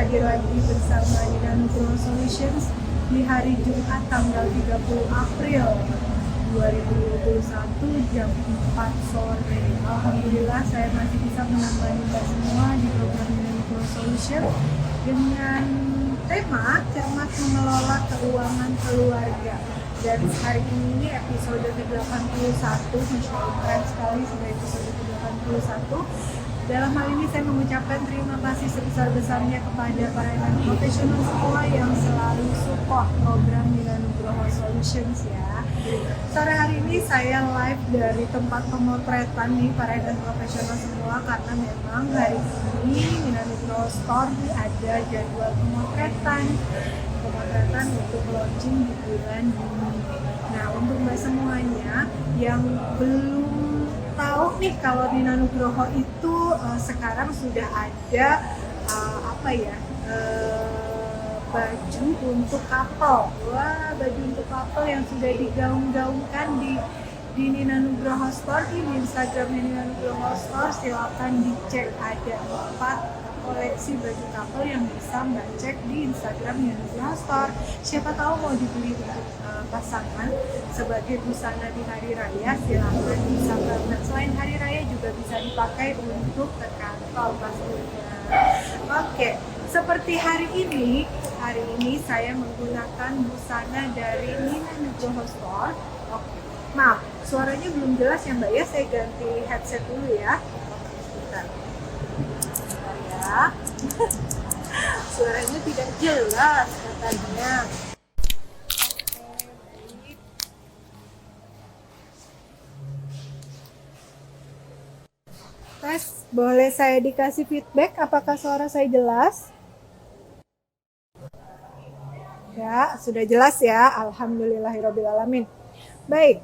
hadir lagi bersama Nina Nugroho Solutions di hari Jumat tanggal 30 April 2021 jam 4 sore. Alhamdulillah saya masih bisa menemani Mbak semua di program Nina Nugroho Solutions dengan tema cermat mengelola keuangan keluarga. Dan hari ini episode ke-81, Masya Allah keren sekali sudah episode ke-81. Dalam hal ini saya mengucapkan terima kasih sebesar-besarnya kepada para profesional semua yang selalu support program Nina Nugroho Solutions ya. Sore hari ini saya live dari tempat pemotretan nih para profesional semua, karena memang hari ini Nina Nugroho Store ada jadwal pemotretan untuk launching di bulan Juni. Nah, untuk Mbak semuanya yang belum tahu nih kalau Nina Nugroho itu sekarang sudah ada baju untuk couple. Wah, baju untuk couple yang sudah digaung-gaungkan di Nina Nugroho Store, di Instagramnya Nina Nugroho Store. Silakan dicek, ada 4 koleksi baju couple yang bisa Mbak cek di Instagram Nina Nugroho Store. Siapa tahu mau dibeli untuk pasangan sebagai busana di hari raya, silakan, bisa banget. Selain hari raya juga bisa dipakai untuk ke kantor pastinya. Oke, seperti hari ini saya menggunakan busana dari Nina Nugroho Store. Oke, maaf, suaranya belum jelas ya Mbak ya, saya ganti headset dulu ya. Sebentar. Ya. Suaranya tidak jelas katanya. Tes, boleh saya dikasih feedback apakah suara saya jelas? Ya, sudah jelas ya. Alhamdulillahirrabbilalamin. Baik,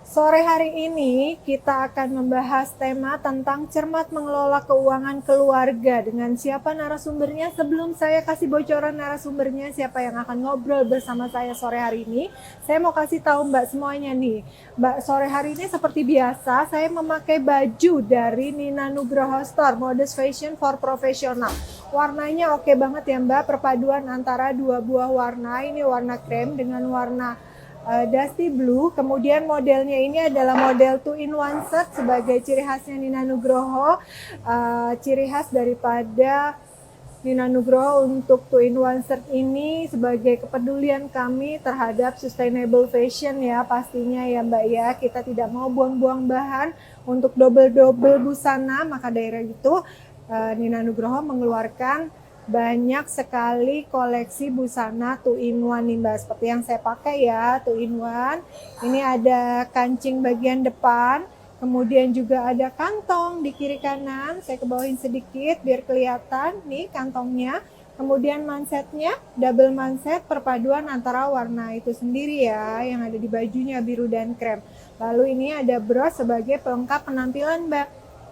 sore hari ini kita akan membahas tema tentang cermat mengelola keuangan keluarga. Dengan siapa narasumbernya? Sebelum saya kasih bocoran narasumbernya, siapa yang akan ngobrol bersama saya sore hari ini, saya mau kasih tahu Mbak semuanya nih. Mbak, sore hari ini seperti biasa, saya memakai baju dari Nina Nugroho Store, Modest Fashion for Professional. Warnanya oke banget ya Mbak, perpaduan antara dua buah warna. Ini warna krem dengan warna dusty blue. Kemudian modelnya ini adalah model 2-in-1 set sebagai ciri khasnya Nina Nugroho. Ciri khas daripada Nina Nugroho untuk 2-in-1 set ini sebagai kepedulian kami terhadap sustainable fashion ya pastinya ya Mbak ya. Kita tidak mau buang-buang bahan untuk double-double busana, maka dari itu Nina Nugroho mengeluarkan banyak sekali koleksi busana 2-in-1 nih Mbak, seperti yang saya pakai ya, 2-in-1. Ini ada kancing bagian depan, kemudian juga ada kantong di kiri kanan. Saya kebawain sedikit biar kelihatan nih kantongnya. Kemudian mansetnya double manset, perpaduan antara warna itu sendiri ya, yang ada di bajunya biru dan krem. Lalu ini ada bros sebagai pelengkap penampilan Mbak.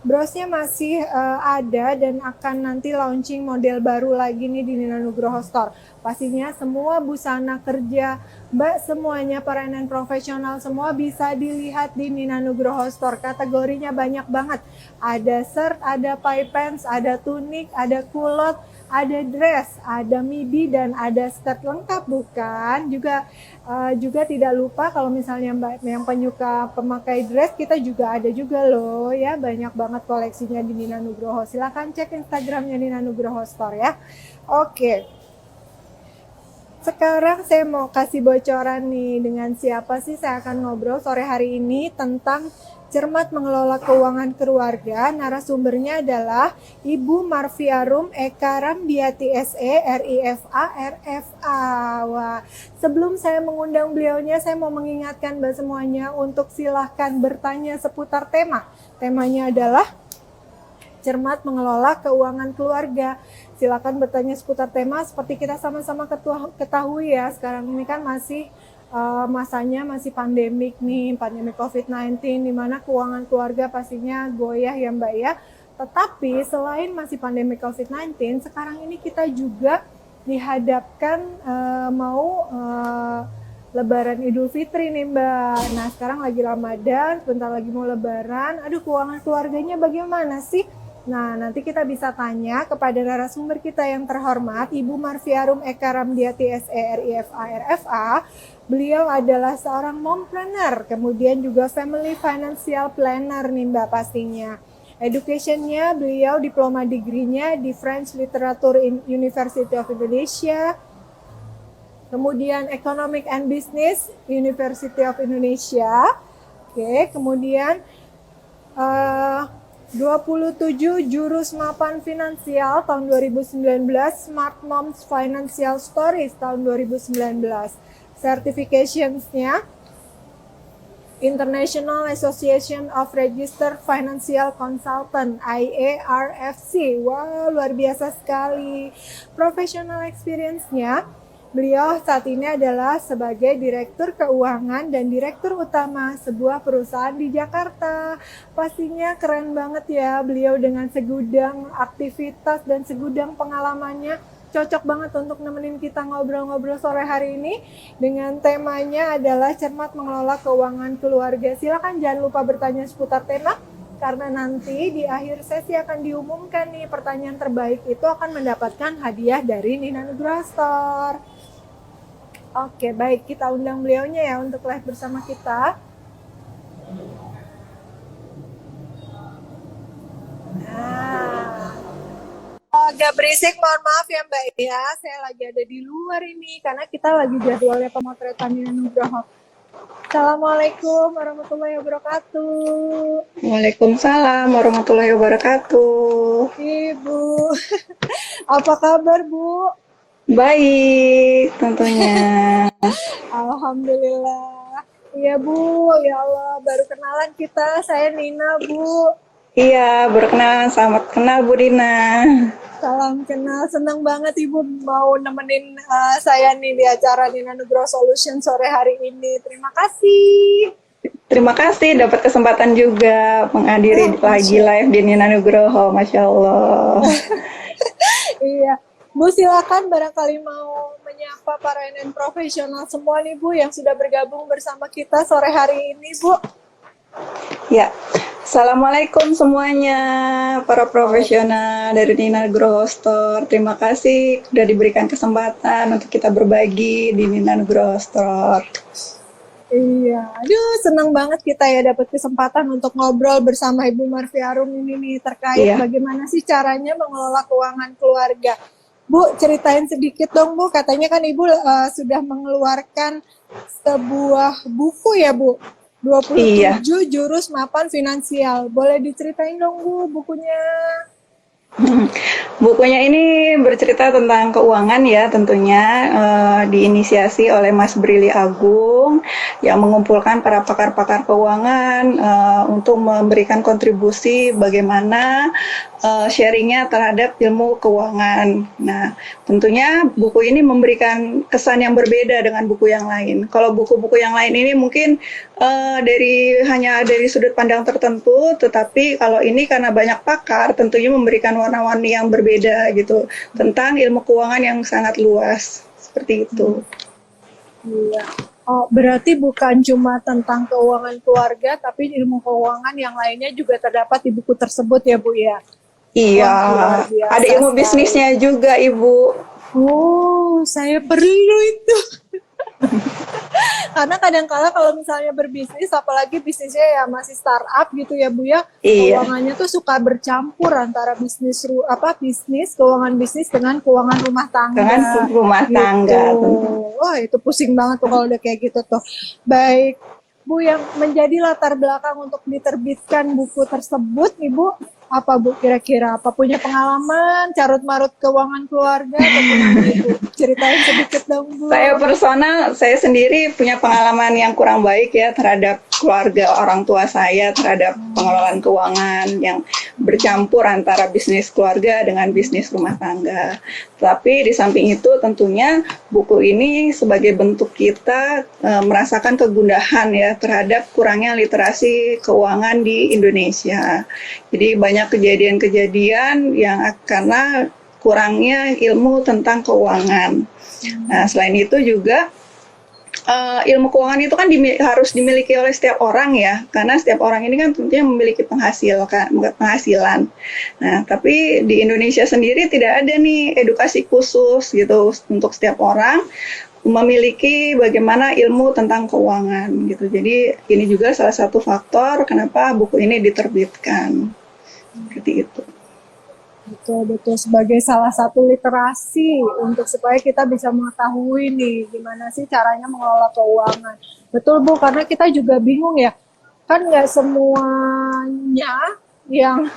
Brosnya masih ada dan akan nanti launching model baru lagi nih di Nina Nugroho Store. Pastinya semua busana kerja Mbak semuanya, para profesional semua bisa dilihat di Nina Nugroho Store. Kategorinya banyak banget. Ada shirt, ada pie pants, ada tunik, ada kulot, ada dress, ada midi, dan ada skirt lengkap bukan? Juga tidak lupa kalau misalnya Mbak yang penyuka pemakai dress, kita juga ada juga loh ya, banyak banget koleksinya di Nina Nugroho. Silahkan cek Instagramnya Nina Nugroho Store ya. Oke, sekarang saya mau kasih bocoran nih, dengan siapa sih saya akan ngobrol sore hari ini tentang cermat mengelola keuangan keluarga. Narasumbernya adalah Ibu Marfiarum Eka Rambiati SE RIFA RFA. Wah, sebelum saya mengundang beliaunya, saya mau mengingatkan Mbak semuanya untuk silahkan bertanya seputar tema. Temanya adalah cermat mengelola keuangan keluarga. Silakan bertanya seputar tema, seperti kita sama-sama ketahui ya, sekarang ini kan masih masanya masih pandemik nih, pandemi COVID-19, di mana keuangan keluarga pastinya goyah ya Mbak ya. Tetapi selain masih pandemi COVID-19, sekarang ini kita juga dihadapkan Lebaran Idul Fitri nih Mbak. Nah sekarang lagi Ramadan, sebentar lagi mau Lebaran. Aduh, keuangan keluarganya bagaimana sih? Nah, nanti kita bisa tanya kepada narasumber kita yang terhormat, Ibu Marfiarum Eka Ramdiati SERIFA RFA. Beliau adalah seorang mompreneur, kemudian juga family financial planner nih Mbak pastinya. Education-nya beliau diploma degree-nya di French Literature in University of Indonesia, kemudian Economic and Business University of Indonesia. Oke, kemudian 27 jurus mapan finansial tahun 2019, Smart Moms Financial Stories tahun 2019. Certifications-nya International Association of Registered Financial Consultant IARFC. Wow, luar biasa sekali. Professional experience-nya, beliau saat ini adalah sebagai Direktur Keuangan dan Direktur Utama sebuah perusahaan di Jakarta. Pastinya keren banget ya, beliau dengan segudang aktivitas dan segudang pengalamannya. Cocok banget untuk nemenin kita ngobrol-ngobrol sore hari ini dengan temanya adalah cermat mengelola keuangan keluarga. Silakan jangan lupa bertanya seputar tema, karena nanti di akhir sesi akan diumumkan nih pertanyaan terbaik itu akan mendapatkan hadiah dari Nina Nugroho Store. Oke, baik, kita undang beliaunya ya untuk live bersama kita. Nah, agak berisik, mohon maaf ya Mbak ya. Saya lagi ada di luar ini karena kita lagi jadwalnya pemotretan Nina Nugroho. Assalamualaikum warahmatullahi wabarakatuh. Waalaikumsalam warahmatullahi wabarakatuh. Ibu, apa kabar Bu? Baik, tentunya. Alhamdulillah. Iya Bu, ya Allah, baru kenalan kita. Saya Nina Bu. Iya, berkenalan, selamat kenal Bu Dina. Salam kenal, senang banget Ibu mau nemenin saya nih di acara Nina Nugroho Solution sore hari ini. Terima kasih. Terima kasih dapat kesempatan juga menghadiri lagi live di Nina Nugroho, Masya Allah. Iya. Bu, silakan barangkali mau menyapa para NN profesional semua nih Bu yang sudah bergabung bersama kita sore hari ini Bu. Ya, Assalamualaikum semuanya para profesional dari Nina Nugroho Store. Terima kasih sudah diberikan kesempatan untuk kita berbagi di Nina Nugroho Store. Iya, aduh senang banget kita ya dapat kesempatan untuk ngobrol bersama Ibu Marfiarum ini nih terkait bagaimana sih caranya mengelola keuangan keluarga. Bu, ceritain sedikit dong Bu, katanya kan Ibu sudah mengeluarkan sebuah buku ya Bu, 27 jurus mapan finansial. Boleh diceritain dong Bu bukunya? Bukunya ini bercerita tentang keuangan ya, tentunya diinisiasi oleh Mas Brili Agung yang mengumpulkan para pakar-pakar keuangan untuk memberikan kontribusi bagaimana sharingnya terhadap ilmu keuangan. Nah, tentunya buku ini memberikan kesan yang berbeda dengan buku yang lain. Kalau buku-buku yang lain ini mungkin hanya dari sudut pandang tertentu, tetapi kalau ini karena banyak pakar, tentunya memberikan warna-warni yang berbeda gitu tentang ilmu keuangan yang sangat luas seperti itu. Iya. Oh, berarti bukan cuma tentang keuangan keluarga, tapi ilmu keuangan yang lainnya juga terdapat di buku tersebut ya Bu ya? Iya, ada ilmu bisnisnya juga Ibu. Oh, saya perlu itu. Karena kadang-kala kalau misalnya berbisnis, apalagi bisnisnya ya masih startup gitu ya Bu ya, keuangannya tuh suka bercampur antara bisnis keuangan bisnis dengan keuangan rumah tangga. Dengan rumah tangga. Gitu. Wah, itu pusing banget tuh kalau udah kayak gitu tuh. Baik, Bu, yang menjadi latar belakang untuk diterbitkan buku tersebut, Ibu, apa Bu kira-kira? Apa punya pengalaman carut-marut keuangan keluarga? Atau gimana Ibu? Ceritain sedikit dong Bu. Saya sendiri punya pengalaman yang kurang baik ya terhadap keluarga orang tua saya, terhadap pengelolaan keuangan yang bercampur antara bisnis keluarga dengan bisnis rumah tangga. Tapi di samping itu tentunya buku ini sebagai bentuk kita merasakan kegundahan ya terhadap kurangnya literasi keuangan di Indonesia. Jadi banyak kejadian-kejadian yang karena kurangnya ilmu tentang keuangan. Nah, selain itu juga ilmu keuangan itu kan harus dimiliki oleh setiap orang ya, karena setiap orang ini kan tentunya memiliki penghasilan. Nah, tapi di Indonesia sendiri tidak ada nih edukasi khusus gitu untuk setiap orang memiliki bagaimana ilmu tentang keuangan gitu. Jadi ini juga salah satu faktor kenapa buku ini diterbitkan. Seperti itu. Betul, sebagai salah satu literasi untuk supaya kita bisa mengetahui nih gimana sih caranya mengelola keuangan. Betul Bu, karena kita juga bingung ya, kan nggak semuanya yang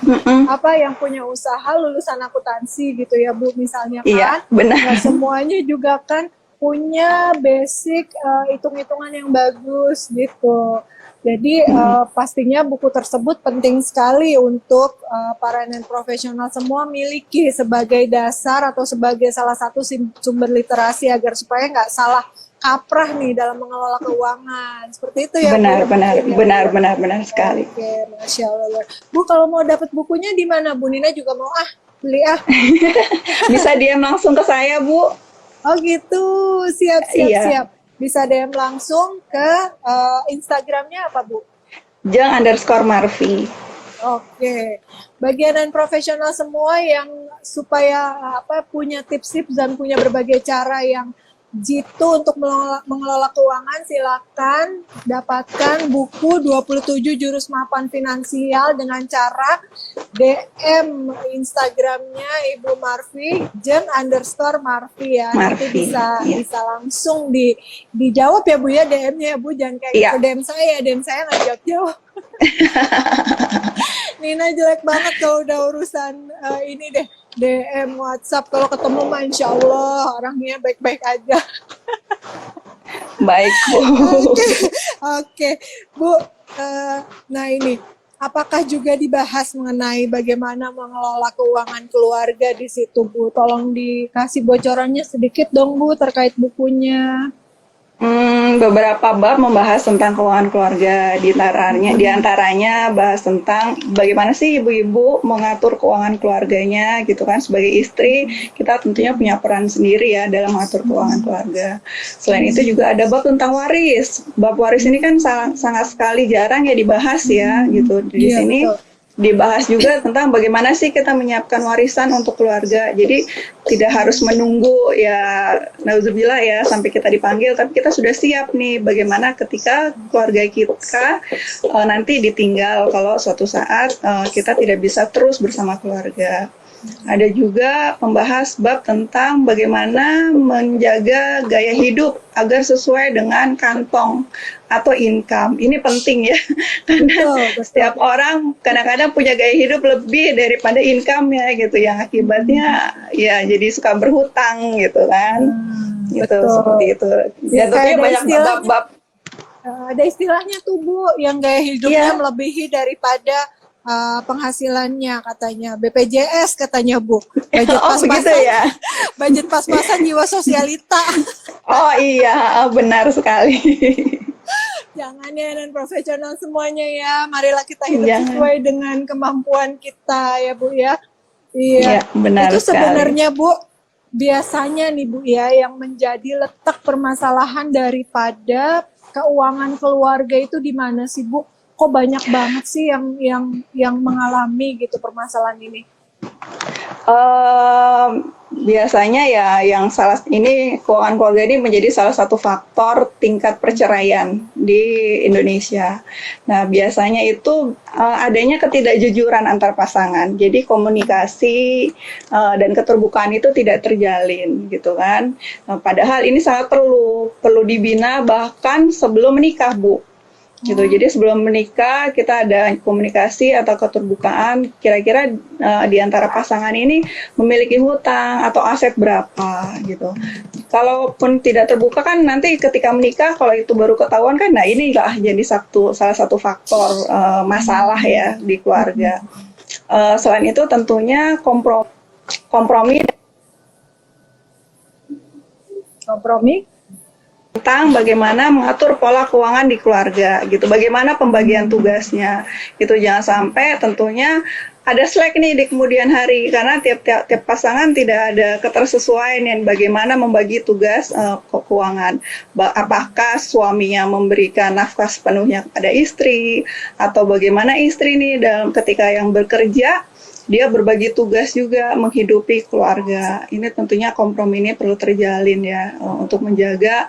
yang punya usaha lulusan akuntansi gitu ya Bu, misalnya kan. Iya, benar. Nggak semuanya juga kan punya basic hitung-hitungan yang bagus gitu. Jadi pastinya buku tersebut penting sekali untuk para non-profesional semua miliki sebagai dasar atau sebagai salah satu sumber literasi agar supaya nggak salah kaprah nih dalam mengelola keuangan. Seperti itu ya benar sekali. Oke, Masya Allah. Bu, kalau mau dapat bukunya di mana Bu? Nina juga mau beli Bisa DM langsung ke saya Bu. Oh gitu, siap. Bisa DM langsung ke Instagramnya apa Bu? Jeng_Marfi. Oke, bagian dan profesional semua yang supaya punya tips-tips dan punya berbagai cara yang jitu untuk mengelola keuangan, silakan dapatkan buku 27 Jurus Mapan Finansial dengan cara DM Instagramnya Ibu Marfi, Jen_Marfi ya. Nanti bisa langsung dijawab ya Bu ya DM-nya ya Bu, jangan kayak DM saya nggak jawab. Nina jelek banget kalau udah urusan ini deh. DM WhatsApp, kalau ketemu mah insya Allah orangnya baik-baik aja. Baik Bu. Oke. Bu, nah ini apakah juga dibahas mengenai bagaimana mengelola keuangan keluarga di situ Bu? Tolong dikasih bocorannya sedikit dong Bu terkait bukunya. Beberapa bab membahas tentang keuangan keluarga, di antaranya bahas tentang bagaimana sih ibu-ibu mengatur keuangan keluarganya gitu kan. Sebagai istri kita tentunya punya peran sendiri ya dalam mengatur keuangan keluarga. Selain itu juga ada bab tentang waris. Bab waris ini kan sangat sekali jarang ya dibahas ya gitu. Di sini dibahas juga tentang bagaimana sih kita menyiapkan warisan untuk keluarga. Jadi tidak harus menunggu ya nauzubillah ya sampai kita dipanggil, tapi kita sudah siap nih bagaimana ketika keluarga kita nanti ditinggal kalau suatu saat kita tidak bisa terus bersama keluarga. Ada juga membahas bab tentang bagaimana menjaga gaya hidup agar sesuai dengan kantong atau income. Ini penting ya, karena setiap orang kadang-kadang punya gaya hidup lebih daripada income-nya gitu, yang akibatnya ya jadi suka berhutang gitu kan. Gitu, seperti itu. Ya tentunya banyak bab-bab. Ada istilahnya tuh Bu, yang gaya hidupnya melebihi daripada penghasilannya katanya, BPJS katanya Bu, budget pas-pasan ya? Budget pas-pasan jiwa sosialita. Oh iya, benar sekali. Jangan ya, dan profesional semuanya ya, marilah kita hidup sesuai dengan kemampuan kita ya Bu ya. Iya, benar. Itu sebenarnya Bu, biasanya nih Bu ya, yang menjadi letak permasalahan daripada keuangan keluarga itu di mana sih Bu? Kok banyak banget sih yang mengalami gitu permasalahan ini? Biasanya ya yang keuangan keluarga ini menjadi salah satu faktor tingkat perceraian di Indonesia. Nah, biasanya itu adanya ketidakjujuran antar pasangan. Jadi komunikasi dan keterbukaan itu tidak terjalin gitu kan. Padahal ini sangat perlu dibina bahkan sebelum menikah, Bu. Gitu. Jadi sebelum menikah kita ada komunikasi atau keterbukaan kira-kira di antara pasangan ini memiliki hutang atau aset berapa gitu. Kalaupun tidak terbuka kan nanti ketika menikah kalau itu baru ketahuan kan, nah inilah jadi salah satu faktor masalah ya di keluarga. Selain itu tentunya kompromi tentang bagaimana mengatur pola keuangan di keluarga gitu, bagaimana pembagian tugasnya gitu. Jangan sampai tentunya ada slack nih di kemudian hari karena tiap pasangan tidak ada ketersesuaian yang bagaimana membagi tugas keuangan. Apakah suaminya memberikan nafkah sepenuhnya kepada istri atau bagaimana istri nih dalam ketika yang bekerja dia berbagi tugas juga menghidupi keluarga. Ini tentunya kompromi ini perlu terjalin ya untuk menjaga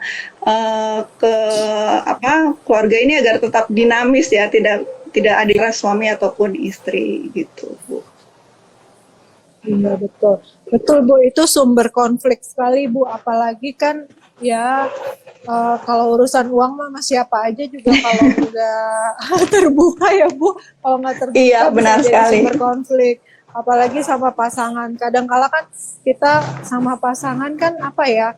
keluarga ini agar tetap dinamis ya, tidak ada suami ataupun istri gitu, Bu. Iya betul, betul Bu, itu sumber konflik sekali Bu, apalagi kan ya kalau urusan uang mah siapa aja juga kalau nggak terbuka ya Bu, kalau nggak terbuka iya, benar bisa jadi sekali. sumber konflik, apalagi sama pasangan. Kadang-kala kan kita sama pasangan kan apa ya,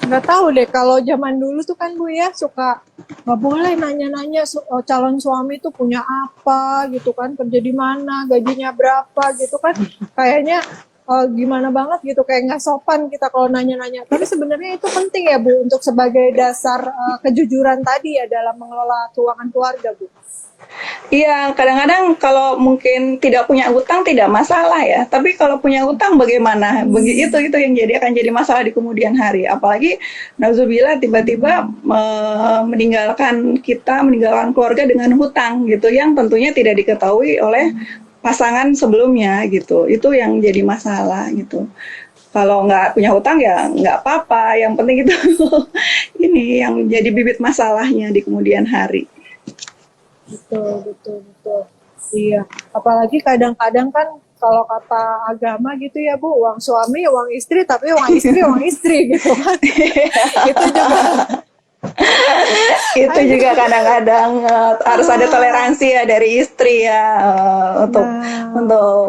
nggak tahu deh, kalau zaman dulu tuh kan Bu ya suka nggak boleh nanya-nanya calon suami tuh punya apa gitu kan, kerja di mana, gajinya berapa gitu kan, kayaknya gimana banget gitu, kayak nggak sopan kita kalau nanya-nanya. Tapi sebenarnya itu penting ya Bu, untuk sebagai dasar kejujuran tadi ya dalam mengelola keuangan keluarga Bu. Iya, kadang-kadang kalau mungkin tidak punya utang tidak masalah ya. Tapi kalau punya utang bagaimana? Begitu itu yang akan jadi masalah di kemudian hari. Apalagi nauzubillah tiba-tiba meninggalkan keluarga dengan hutang gitu yang tentunya tidak diketahui oleh pasangan sebelumnya gitu. Itu yang jadi masalah gitu. Kalau nggak punya hutang ya nggak apa-apa. Yang penting itu ini yang jadi bibit masalahnya di kemudian hari. Betul. Iya, apalagi kadang-kadang kan kalau kata agama gitu ya Bu, uang suami uang istri, tapi uang istri gitu kan. Itu juga Itu juga kadang-kadang harus ada toleransi ya dari istri ya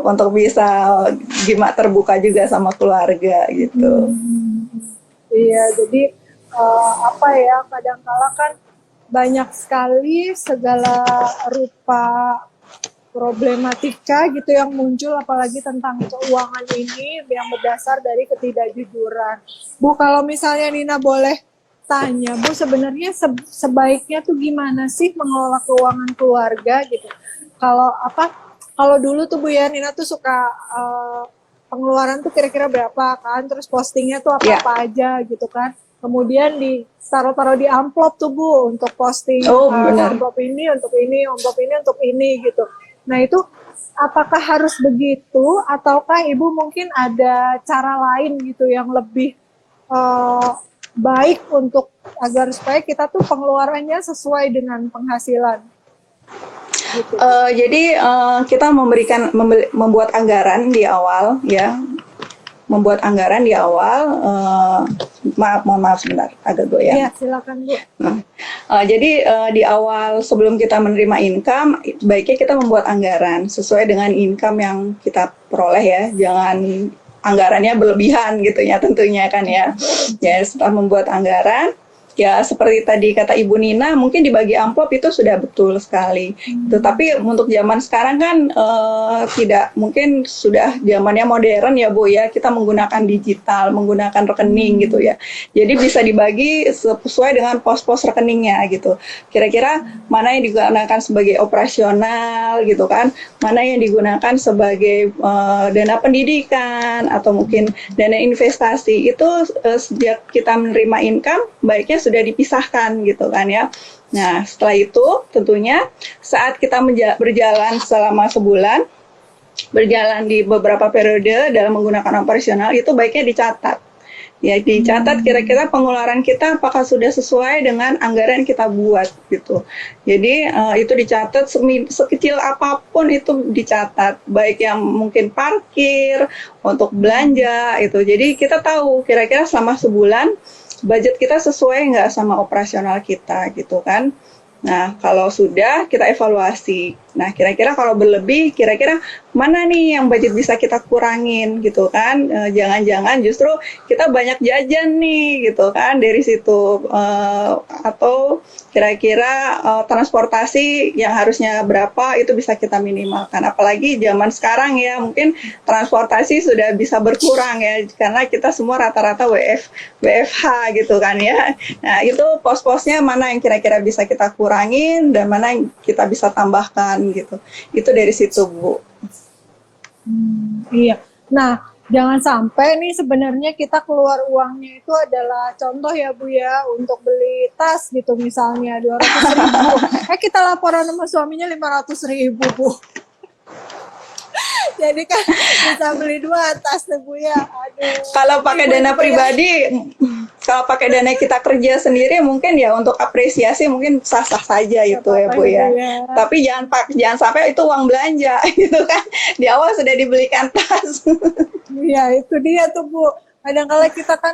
untuk bisa gimana terbuka juga sama keluarga gitu. Iya, jadi kadang-kala kan banyak sekali segala rupa problematika gitu yang muncul, apalagi tentang keuangan ini yang berdasar dari ketidakjujuran. Bu, kalau misalnya Nina boleh tanya, Bu, sebenarnya sebaiknya tuh gimana sih mengelola keuangan keluarga gitu? Kalau dulu tuh Bu ya, Nina tuh suka pengeluaran tuh kira-kira berapa kan, terus postingnya tuh apa aja gitu kan. Kemudian taruh di amplop tuh Bu untuk posting amplop ini untuk ini, amplop ini untuk ini gitu. Nah itu apakah harus begitu ataukah Ibu mungkin ada cara lain gitu yang lebih baik untuk agar supaya kita tuh pengeluarannya sesuai dengan penghasilan? Gitu. Jadi kita membuat anggaran di awal ya. Mohon maaf sebentar, agak goyang. Iya, silakan Bu. Jadi di awal sebelum kita menerima income, baiknya kita membuat anggaran sesuai dengan income yang kita peroleh ya. Jangan anggarannya berlebihan gitu ya tentunya kan ya. Ya setelah membuat anggaran, ya seperti tadi kata Ibu Nina, mungkin dibagi amplop itu sudah betul sekali. Tapi untuk zaman sekarang kan tidak, mungkin sudah zamannya modern ya Bu ya, kita menggunakan digital, menggunakan rekening gitu ya. Jadi bisa dibagi sesuai dengan pos-pos rekeningnya gitu. Kira-kira mana yang digunakan sebagai operasional gitu kan, mana yang digunakan sebagai dana pendidikan atau mungkin dana investasi. Itu sejak kita menerima income, baiknya sudah dipisahkan gitu kan ya. Nah setelah itu tentunya saat kita berjalan selama sebulan, berjalan di beberapa periode dalam menggunakan operasional, itu baiknya dicatat. Ya dicatat kira-kira pengeluaran kita apakah sudah sesuai dengan anggaran yang kita buat gitu. Jadi itu dicatat, sekecil apapun itu dicatat, baik yang mungkin parkir, untuk belanja itu. Jadi kita tahu kira-kira selama sebulan budget kita sesuai nggak sama operasional kita gitu kan. Nah kalau sudah, kita evaluasi. Nah kira-kira kalau berlebih, kira-kira mana nih yang budget bisa kita kurangin gitu kan. Jangan-jangan justru kita banyak jajan nih gitu kan dari situ. Atau kira-kira transportasi yang harusnya berapa itu bisa kita minimalkan. Apalagi zaman sekarang ya, mungkin transportasi sudah bisa berkurang ya, karena kita semua rata-rata WFH gitu kan ya. Nah itu pos-posnya mana yang kira-kira bisa kita kurangin dan mana yang kita bisa tambahkan gitu. Itu dari situ Bu. Iya. Nah, jangan sampai nih sebenarnya kita keluar uangnya itu adalah contoh ya Bu ya untuk beli tas gitu misalnya 200.000. Kita laporan sama suaminya 500.000 Bu. Jadi kan bisa beli 2 tas tuh Bu ya. Aduh. Kalau pakai dana pribadi, kalau pakai dana kita kerja sendiri mungkin ya untuk apresiasi mungkin sah-sah saja itu ya Bu ya. Tapi jangan sampai itu uang belanja gitu kan. Di awal sudah dibelikan tas. Iya, itu dia tuh Bu. Kadang-kala kita kan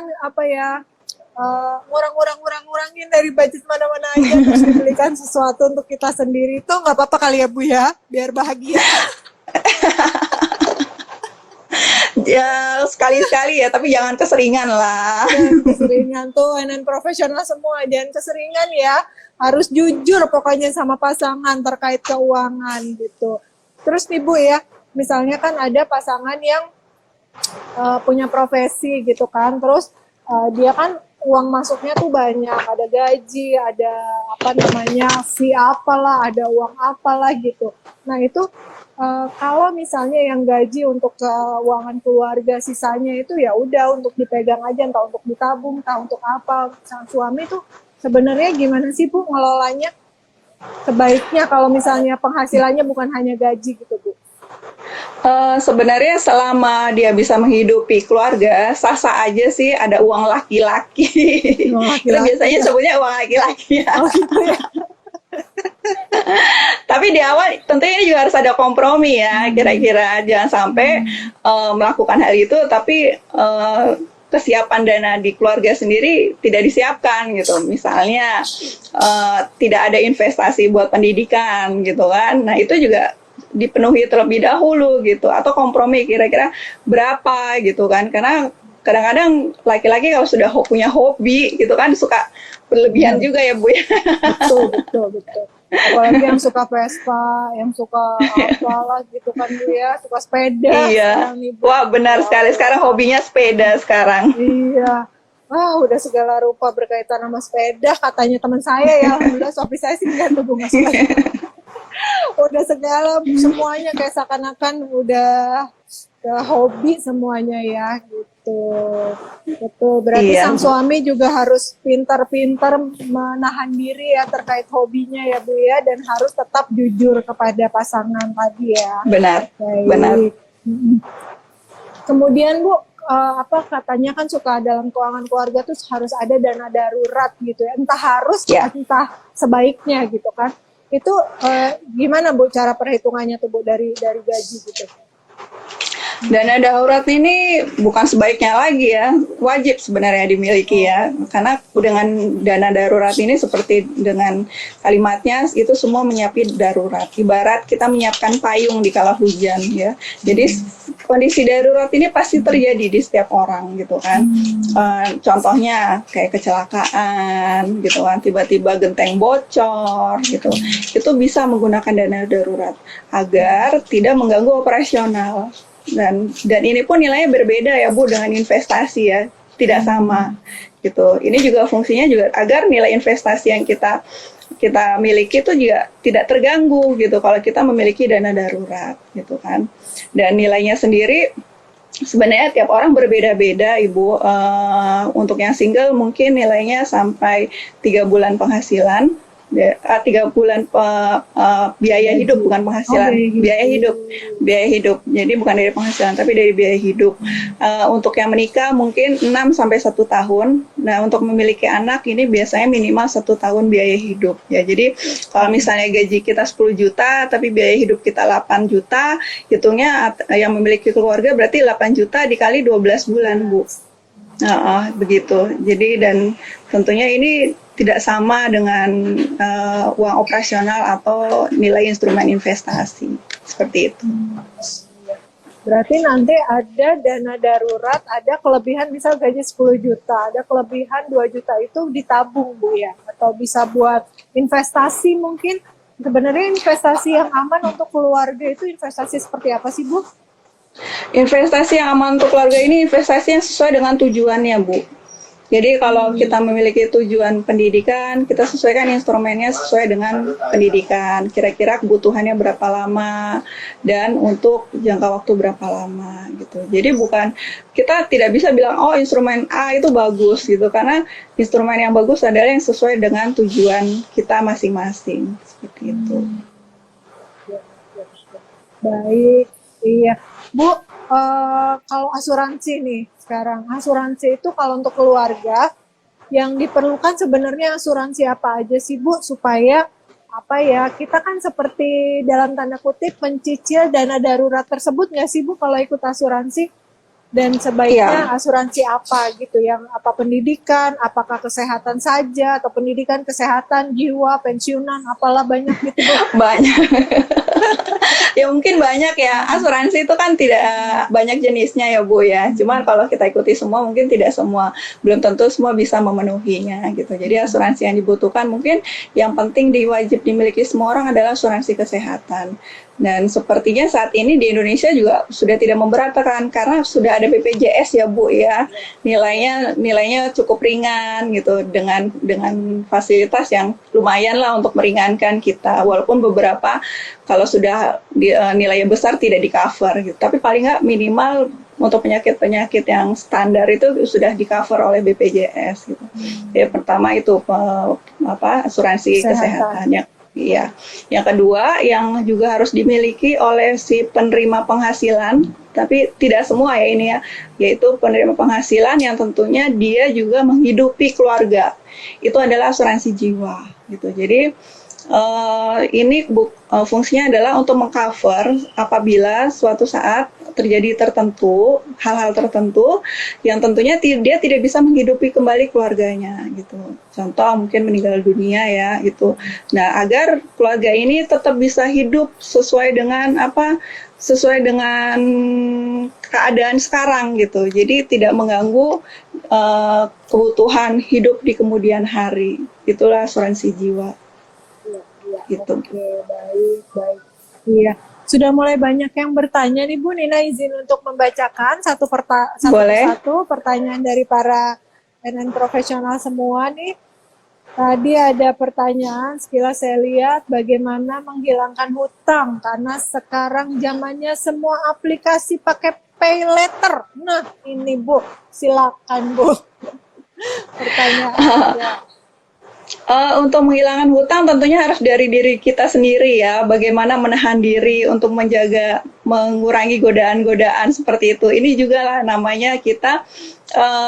ngurangin dari budget mana-mana aja terus dibelikan sesuatu untuk kita sendiri. Itu nggak apa-apa kali ya Bu ya, biar bahagia. Ya sekali-sekali ya, tapi jangan keseringan lah. Jangan keseringan tuh, dan profesional semua, jangan keseringan ya. Harus jujur pokoknya sama pasangan terkait keuangan gitu. Terus nih Bu ya, misalnya kan ada pasangan yang punya profesi gitu kan, terus dia kan uang masuknya tuh banyak, ada gaji, ada fee apalah, ada uang apalah gitu. Nah itu kalau misalnya yang gaji untuk keuangan keluarga, sisanya itu ya udah untuk dipegang aja, entah untuk ditabung, entah untuk apa. Sang suami tuh sebenarnya gimana sih Bu ngelolanya? Sebaiknya kalau misalnya penghasilannya bukan hanya gaji gitu Bu. Sebenarnya selama dia bisa menghidupi keluarga, sah-sah aja sih ada uang laki-laki. Itu biasanya sebutnya uang laki-laki ya. Oh gitu ya. Tapi di awal tentunya juga harus ada kompromi ya, kira-kira jangan sampai melakukan hal itu tapi kesiapan dana di keluarga sendiri tidak disiapkan gitu. Misalnya tidak ada investasi buat pendidikan gitu kan. Nah, itu juga dipenuhi terlebih dahulu gitu, atau kompromi kira-kira berapa gitu kan, karena kadang-kadang laki-laki kalau sudah punya hobi gitu kan suka berlebihan juga ya Bu ya. Betul. Apalagi yang suka Vespa, yang suka apalah gitu kan Bu ya, suka sepeda. Iya. Wah benar sekali, sekarang hobinya sepeda sekarang. Iya. Wah udah segala rupa berkaitan sama sepeda, katanya teman saya ya, alhamdulillah suami saya sih nggak tuh bunga sepeda. Udah segala semuanya kayak seakan-akan udah hobi semuanya ya gitu. Betul. Berarti sang suami juga harus pintar-pintar menahan diri ya terkait hobinya ya Bu ya, dan harus tetap jujur kepada pasangan tadi ya. Benar. Baik. Benar. Kemudian Bu, katanya kan suka dalam keuangan keluarga tuh harus ada dana darurat gitu ya. Entah harus, entah sebaiknya gitu kan. Itu gimana Bu cara perhitungannya tuh Bu dari gaji gitu? Dana darurat ini bukan sebaiknya lagi ya, wajib sebenarnya dimiliki ya. Karena dengan dana darurat ini seperti dengan kalimatnya itu semua menyiapkan darurat. Ibarat kita menyiapkan payung di kala hujan ya. Jadi kondisi darurat ini pasti terjadi di setiap orang gitu kan. Contohnya kayak kecelakaan gitu kan, tiba-tiba genteng bocor gitu. Itu bisa menggunakan dana darurat agar tidak mengganggu operasional. Dan ini pun nilainya berbeda ya Bu dengan investasi ya, tidak sama gitu. Ini juga fungsinya juga agar nilai investasi yang kita miliki itu juga tidak terganggu gitu kalau kita memiliki dana darurat gitu kan. Dan nilainya sendiri sebenarnya tiap orang berbeda-beda Ibu. Untuk yang single mungkin nilainya sampai 3 bulan penghasilan. 3 bulan biaya hidup, bukan penghasilan. Biaya hidup. Jadi bukan dari penghasilan tapi dari biaya hidup. Untuk yang menikah mungkin 6 sampai 1 tahun. Nah, untuk memiliki anak ini biasanya minimal 1 tahun biaya hidup ya. Jadi kalau misalnya gaji kita 10 juta tapi biaya hidup kita 8 juta, hitungnya yang memiliki keluarga berarti 8 juta dikali 12 bulan Bu. Begitu. Jadi dan tentunya ini tidak sama dengan uang operasional atau nilai instrumen investasi seperti itu. Berarti nanti ada dana darurat, ada kelebihan misal gaji 10 juta, ada kelebihan 2 juta itu ditabung Bu ya, atau bisa buat investasi mungkin. Sebenarnya investasi yang aman untuk keluarga itu investasi seperti apa sih Bu? Investasi yang aman untuk keluarga ini investasi yang sesuai dengan tujuannya Bu. Jadi kalau kita memiliki tujuan pendidikan, kita sesuaikan instrumennya sesuai dengan pendidikan. Kira-kira kebutuhannya berapa lama dan untuk jangka waktu berapa lama gitu. Jadi bukan kita tidak bisa bilang oh instrumen A itu bagus gitu karena instrumen yang bagus adalah yang sesuai dengan tujuan kita masing-masing seperti itu. Baik, iya. Bu, kalau asuransi nih sekarang, asuransi itu kalau untuk keluarga yang diperlukan sebenarnya asuransi apa aja sih Bu supaya apa ya kita kan seperti dalam tanda kutip mencicil dana darurat tersebut nggak sih Bu kalau ikut asuransi? Dan sebaiknya asuransi apa gitu yang apa pendidikan, apakah kesehatan saja atau pendidikan, kesehatan, jiwa, pensiunan, apalah banyak gitu Bu. Banyak. Ya mungkin banyak ya. Asuransi itu kan tidak banyak jenisnya ya Bu ya. Cuma kalau kita ikuti semua mungkin tidak semua, belum tentu semua bisa memenuhinya gitu. Jadi asuransi yang dibutuhkan mungkin yang penting wajib dimiliki semua orang adalah asuransi kesehatan. Dan sepertinya saat ini di Indonesia juga sudah tidak memberatkan karena sudah ada BPJS ya Bu ya. Nilainya cukup ringan gitu dengan fasilitas yang lumayan lah untuk meringankan kita. Walaupun beberapa kalau sudah nilainya besar tidak di-cover gitu. Tapi paling nggak minimal untuk penyakit-penyakit yang standar itu sudah di-cover oleh BPJS gitu. Jadi pertama itu asuransi kesehatan. Iya. Yang kedua yang juga harus dimiliki oleh si penerima penghasilan, tapi tidak semua ya ini ya, yaitu penerima penghasilan yang tentunya dia juga menghidupi keluarga. Itu adalah asuransi jiwa gitu. Jadi ini fungsinya adalah untuk mengcover apabila suatu saat terjadi hal-hal tertentu yang tentunya dia tidak bisa menghidupi kembali keluarganya gitu. Contoh mungkin meninggal dunia ya gitu. Nah, agar keluarga ini tetap bisa hidup sesuai dengan keadaan sekarang gitu. Jadi tidak mengganggu kebutuhan hidup di kemudian hari. Itulah asuransi jiwa. Gitu. Oke, baik. Iya, sudah mulai banyak yang bertanya nih Bu. Nina izin untuk membacakan satu persatu pertanyaan dari para NN profesional semua nih. Tadi ada pertanyaan, sekilas saya lihat bagaimana menghilangkan hutang karena sekarang zamannya semua aplikasi pakai pay letter. Nah, ini Bu, silakan Bu. Pertanyaan. Untuk menghilangkan hutang tentunya harus dari diri kita sendiri ya. Bagaimana menahan diri untuk mengurangi godaan-godaan seperti itu. Ini juga lah namanya kita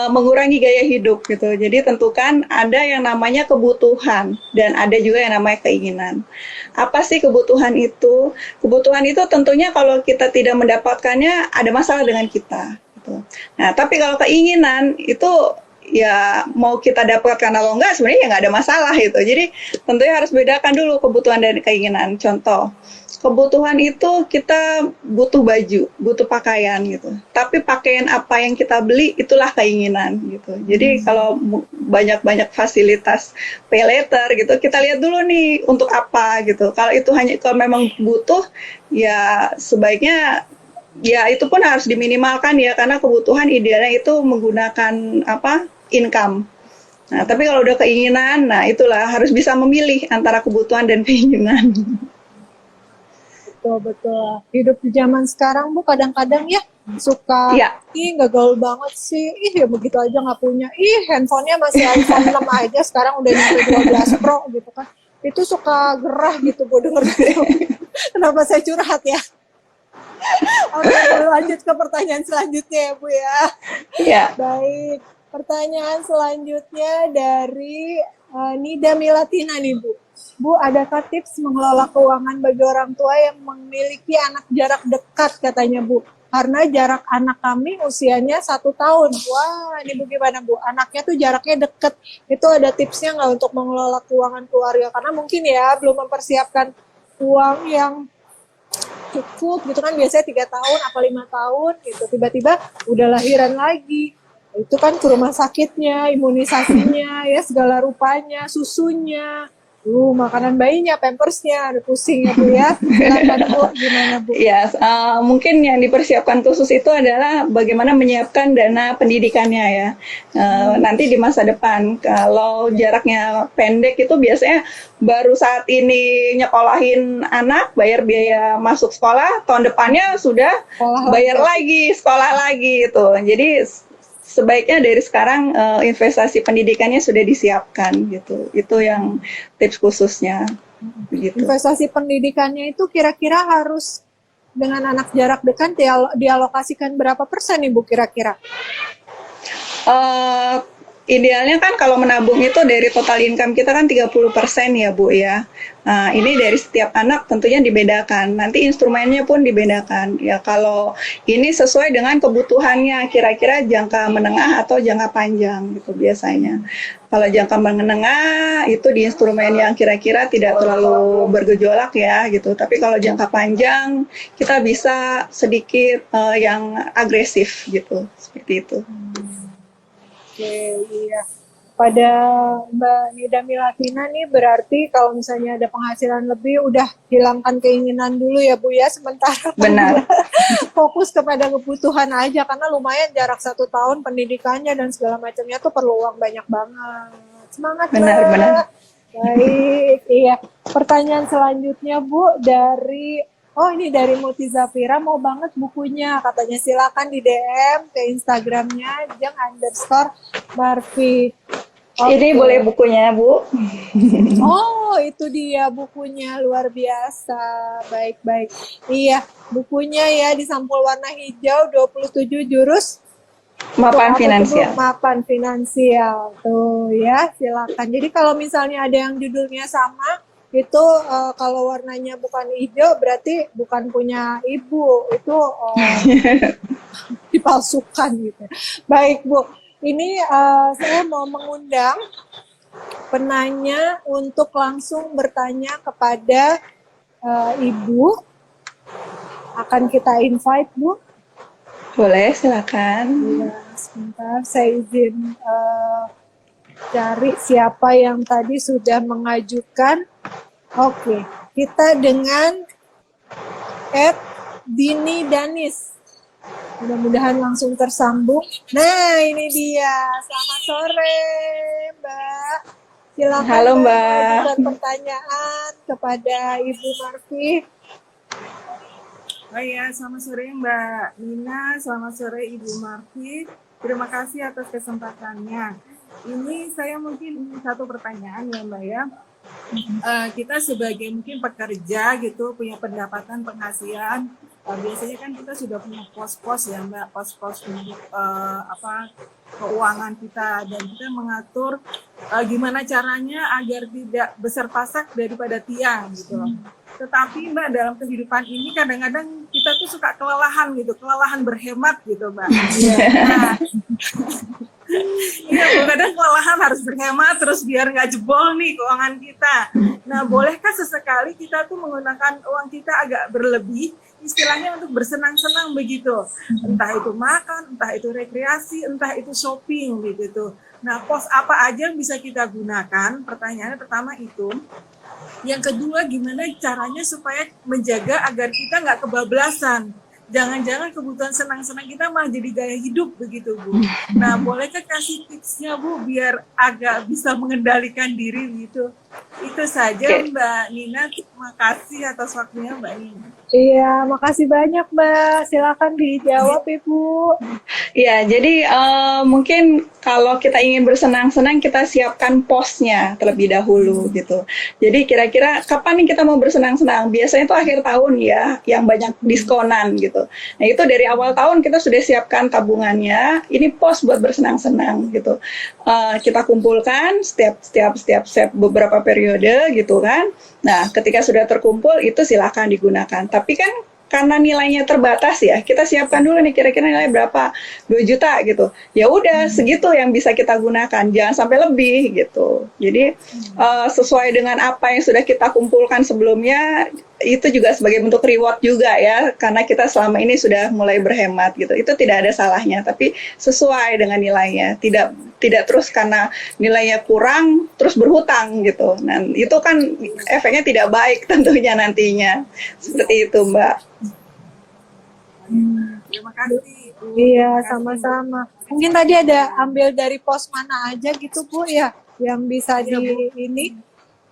mengurangi gaya hidup gitu. Jadi tentukan ada yang namanya kebutuhan dan ada juga yang namanya keinginan. Apa sih kebutuhan itu? Kebutuhan itu tentunya kalau kita tidak mendapatkannya ada masalah dengan kita. Gitu. Nah, tapi kalau keinginan itu ya mau kita dapatkan atau enggak sebenarnya ya nggak ada masalah gitu. Jadi tentunya harus bedakan dulu kebutuhan dan keinginan. Contoh, kebutuhan itu kita butuh baju, butuh pakaian gitu. Tapi pakaian apa yang kita beli itulah keinginan gitu. Jadi kalau banyak fasilitas pay letter gitu, kita lihat dulu nih untuk apa gitu. Kalau memang butuh ya sebaiknya ya itu pun harus diminimalkan ya karena kebutuhan idealnya itu menggunakan income. Nah, tapi kalau udah keinginan, nah itulah harus bisa memilih antara kebutuhan dan keinginan. Betul. Hidup di zaman sekarang Bu kadang-kadang ya suka nggak gaul banget sih. Ya begitu aja nggak punya. Handphonenya masih iPhone 6 aja sekarang udah nyampe 12 Pro gitu kan. Itu suka gerah gitu Bu denger gitu. Kenapa saya curhat ya? Oke, lanjut ke pertanyaan selanjutnya ya Bu ya. Iya. Baik. Pertanyaan selanjutnya dari Nida Milatina nih Bu. Bu, adakah tips mengelola keuangan bagi orang tua yang memiliki anak jarak dekat katanya Bu? Karena jarak anak kami usianya 1 tahun. Wah, ini Bu gimana Bu? Anaknya tuh jaraknya deket. Itu ada tipsnya nggak untuk mengelola keuangan keluarga? Karena mungkin ya belum mempersiapkan uang yang cukup gitu kan, biasanya 3 tahun apa 5 tahun gitu. Tiba-tiba udah lahiran lagi. Itu kan ke rumah sakitnya, imunisasinya, ya segala rupanya, susunya. Makanan bayinya, pampersnya, ada pusing ya Bu ya. Silakan Bu, gimana Bu? Ya, mungkin yang dipersiapkan khusus itu adalah bagaimana menyiapkan dana pendidikannya ya. Nanti di masa depan, kalau jaraknya pendek itu biasanya baru saat ini nyekolahin anak, bayar biaya masuk sekolah, tahun depannya sudah bayar lagi, sekolah lagi itu. Jadi sebaiknya dari sekarang investasi pendidikannya sudah disiapkan gitu. Itu yang tips khususnya. Begitu. Investasi pendidikannya itu kira-kira harus dengan anak jarak dekat dialokasikan berapa persen nih Bu kira-kira? Idealnya kan kalau menabung itu dari total income kita kan 30% ya Bu ya. Nah, ini dari setiap anak tentunya dibedakan. Nanti instrumennya pun dibedakan. Ya kalau ini sesuai dengan kebutuhannya, kira-kira jangka menengah atau jangka panjang gitu biasanya. Kalau jangka menengah itu di instrumen yang kira-kira tidak terlalu bergejolak ya gitu. Tapi kalau jangka panjang kita bisa sedikit yang agresif gitu, seperti itu. Oke, iya. Pada Mbak Nida Milatina nih berarti kalau misalnya ada penghasilan lebih udah hilangkan keinginan dulu ya Bu ya sementara. Benar. Fokus kepada kebutuhan aja karena lumayan jarak 1 tahun pendidikannya dan segala macamnya tuh perlu uang banyak banget. Semangat benar, Mbak. Benar. Baik, iya. Pertanyaan selanjutnya Bu dari ini dari Muti Zafira, mau banget bukunya. Katanya silakan di DM ke Instagramnya @jeng_marfi. Ini boleh bukunya, Bu. Oh, itu dia bukunya, luar biasa. Baik-baik. Iya, bukunya ya di sampul warna hijau, 27 jurus mapan finansial. Mapan finansial. Tuh ya, silakan. Jadi kalau misalnya ada yang judulnya sama, itu kalau warnanya bukan hijau berarti bukan punya ibu, itu dipalsukan gitu. Baik Bu, ini saya mau mengundang penanya untuk langsung bertanya kepada Ibu. Akan kita invite Bu. Boleh, silakan. Ya, sebentar saya izin cari siapa yang tadi sudah mengajukan. Oke, kita dengan Dini Danis. Mudah-mudahan langsung tersambung. Nah, ini dia. Selamat sore, Mbak. Silakan. Halo, Mbak. Pertanyaan kepada Ibu Marfi. Oh ya, selamat sore Mbak Nina, selamat sore Ibu Marfi. Terima kasih atas kesempatannya. Ini saya mungkin satu pertanyaan ya Mbak ya. Kita sebagai mungkin pekerja gitu punya pendapatan penghasilan, biasanya kan kita sudah punya pos-pos ya Mbak, pos-pos untuk keuangan kita, dan kita mengatur gimana caranya agar tidak besar pasak daripada tiang gitu loh. Tetapi Mbak, dalam kehidupan ini kadang-kadang kita tuh suka kelelahan gitu, kelelahan berhemat gitu Mbak. Nah, iya, kadang kelelahan harus berhemat terus biar nggak jebol nih keuangan kita. Nah, bolehkah sesekali kita tuh menggunakan uang kita agak berlebih, istilahnya untuk bersenang-senang begitu. Entah itu makan, entah itu rekreasi, entah itu shopping begitu. Nah, pos apa aja yang bisa kita gunakan? Pertanyaannya pertama itu. Yang kedua, gimana caranya supaya menjaga agar kita nggak kebablasan? Jangan-jangan kebutuhan senang-senang kita malah jadi gaya hidup begitu Bu. Nah, bolehkah kasih tipsnya Bu biar agak bisa mengendalikan diri gitu? Itu saja Mbak Nina. Terima kasih atas waktunya Mbak Nina. Iya, makasih banyak Mbak. Silakan dijawab Ibu. Ya, jadi mungkin kalau kita ingin bersenang-senang kita siapkan posnya terlebih dahulu gitu. Jadi kira-kira kapan nih kita mau bersenang-senang? Biasanya itu akhir tahun ya, yang banyak diskonan gitu. Nah itu dari awal tahun kita sudah siapkan tabungannya. Ini pos buat bersenang-senang gitu. Kita kumpulkan setiap beberapa periode gitu kan. Nah ketika sudah terkumpul itu silakan digunakan. Tapi kan karena nilainya terbatas ya, kita siapkan dulu nih kira-kira nilai berapa, 2 juta gitu. Ya udah segitu yang bisa kita gunakan, jangan sampai lebih gitu. Jadi sesuai dengan apa yang sudah kita kumpulkan sebelumnya, itu juga sebagai bentuk reward juga ya, karena kita selama ini sudah mulai berhemat gitu. Itu tidak ada salahnya, tapi sesuai dengan nilainya. Tidak terus karena nilainya kurang terus berhutang gitu. Nah, itu kan efeknya tidak baik tentunya nantinya. Seperti itu, Mbak. Terima kasih. Iya, sama-sama. Mungkin tadi ada ambil dari pos mana aja gitu Bu ya, yang bisa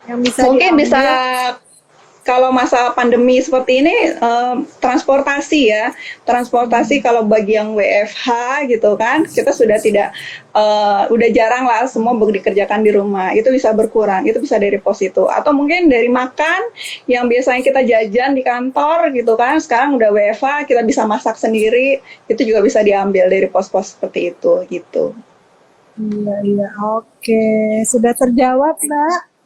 yang bisa Mungkin diambil. bisa, kalau masa pandemi seperti ini, transportasi ya. Transportasi kalau bagi yang WFH gitu kan, kita sudah tidak, udah jarang lah semua dikerjakan di rumah. Itu bisa berkurang, itu bisa dari pos itu. Atau mungkin dari makan, yang biasanya kita jajan di kantor gitu kan, sekarang udah WFH, kita bisa masak sendiri, itu juga bisa diambil dari pos-pos seperti itu gitu. Iya, oke. Sudah terjawab Mbak?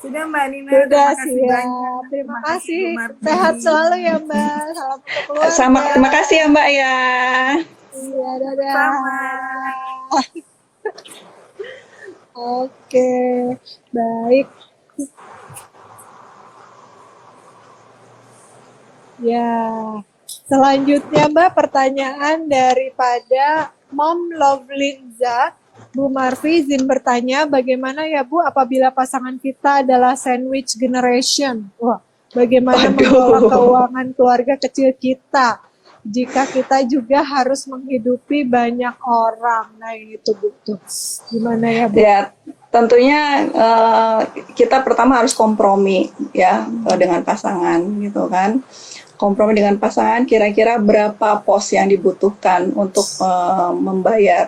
Sudah Mbak Nina, Sudah terima kasih siap. banyak. Terima kasih. Bu Marti. Sehat selalu ya Mbak. Salam untuk keluarga. Terima kasih ya Mbak ya. Iya, dadah. Sama. Oke, baik. Ya, selanjutnya Mbak, pertanyaan daripada Mom Lovelinza. Bu Marfi izin bertanya, bagaimana ya Bu apabila pasangan kita adalah sandwich generation? Wah, bagaimana mengelola keuangan keluarga kecil kita jika kita juga harus menghidupi banyak orang? Nah itu Bu, tuh. Gimana ya Bu? Ya, tentunya kita pertama harus kompromi ya dengan pasangan gitu kan. Kompromi dengan pasangan, kira-kira berapa pos yang dibutuhkan untuk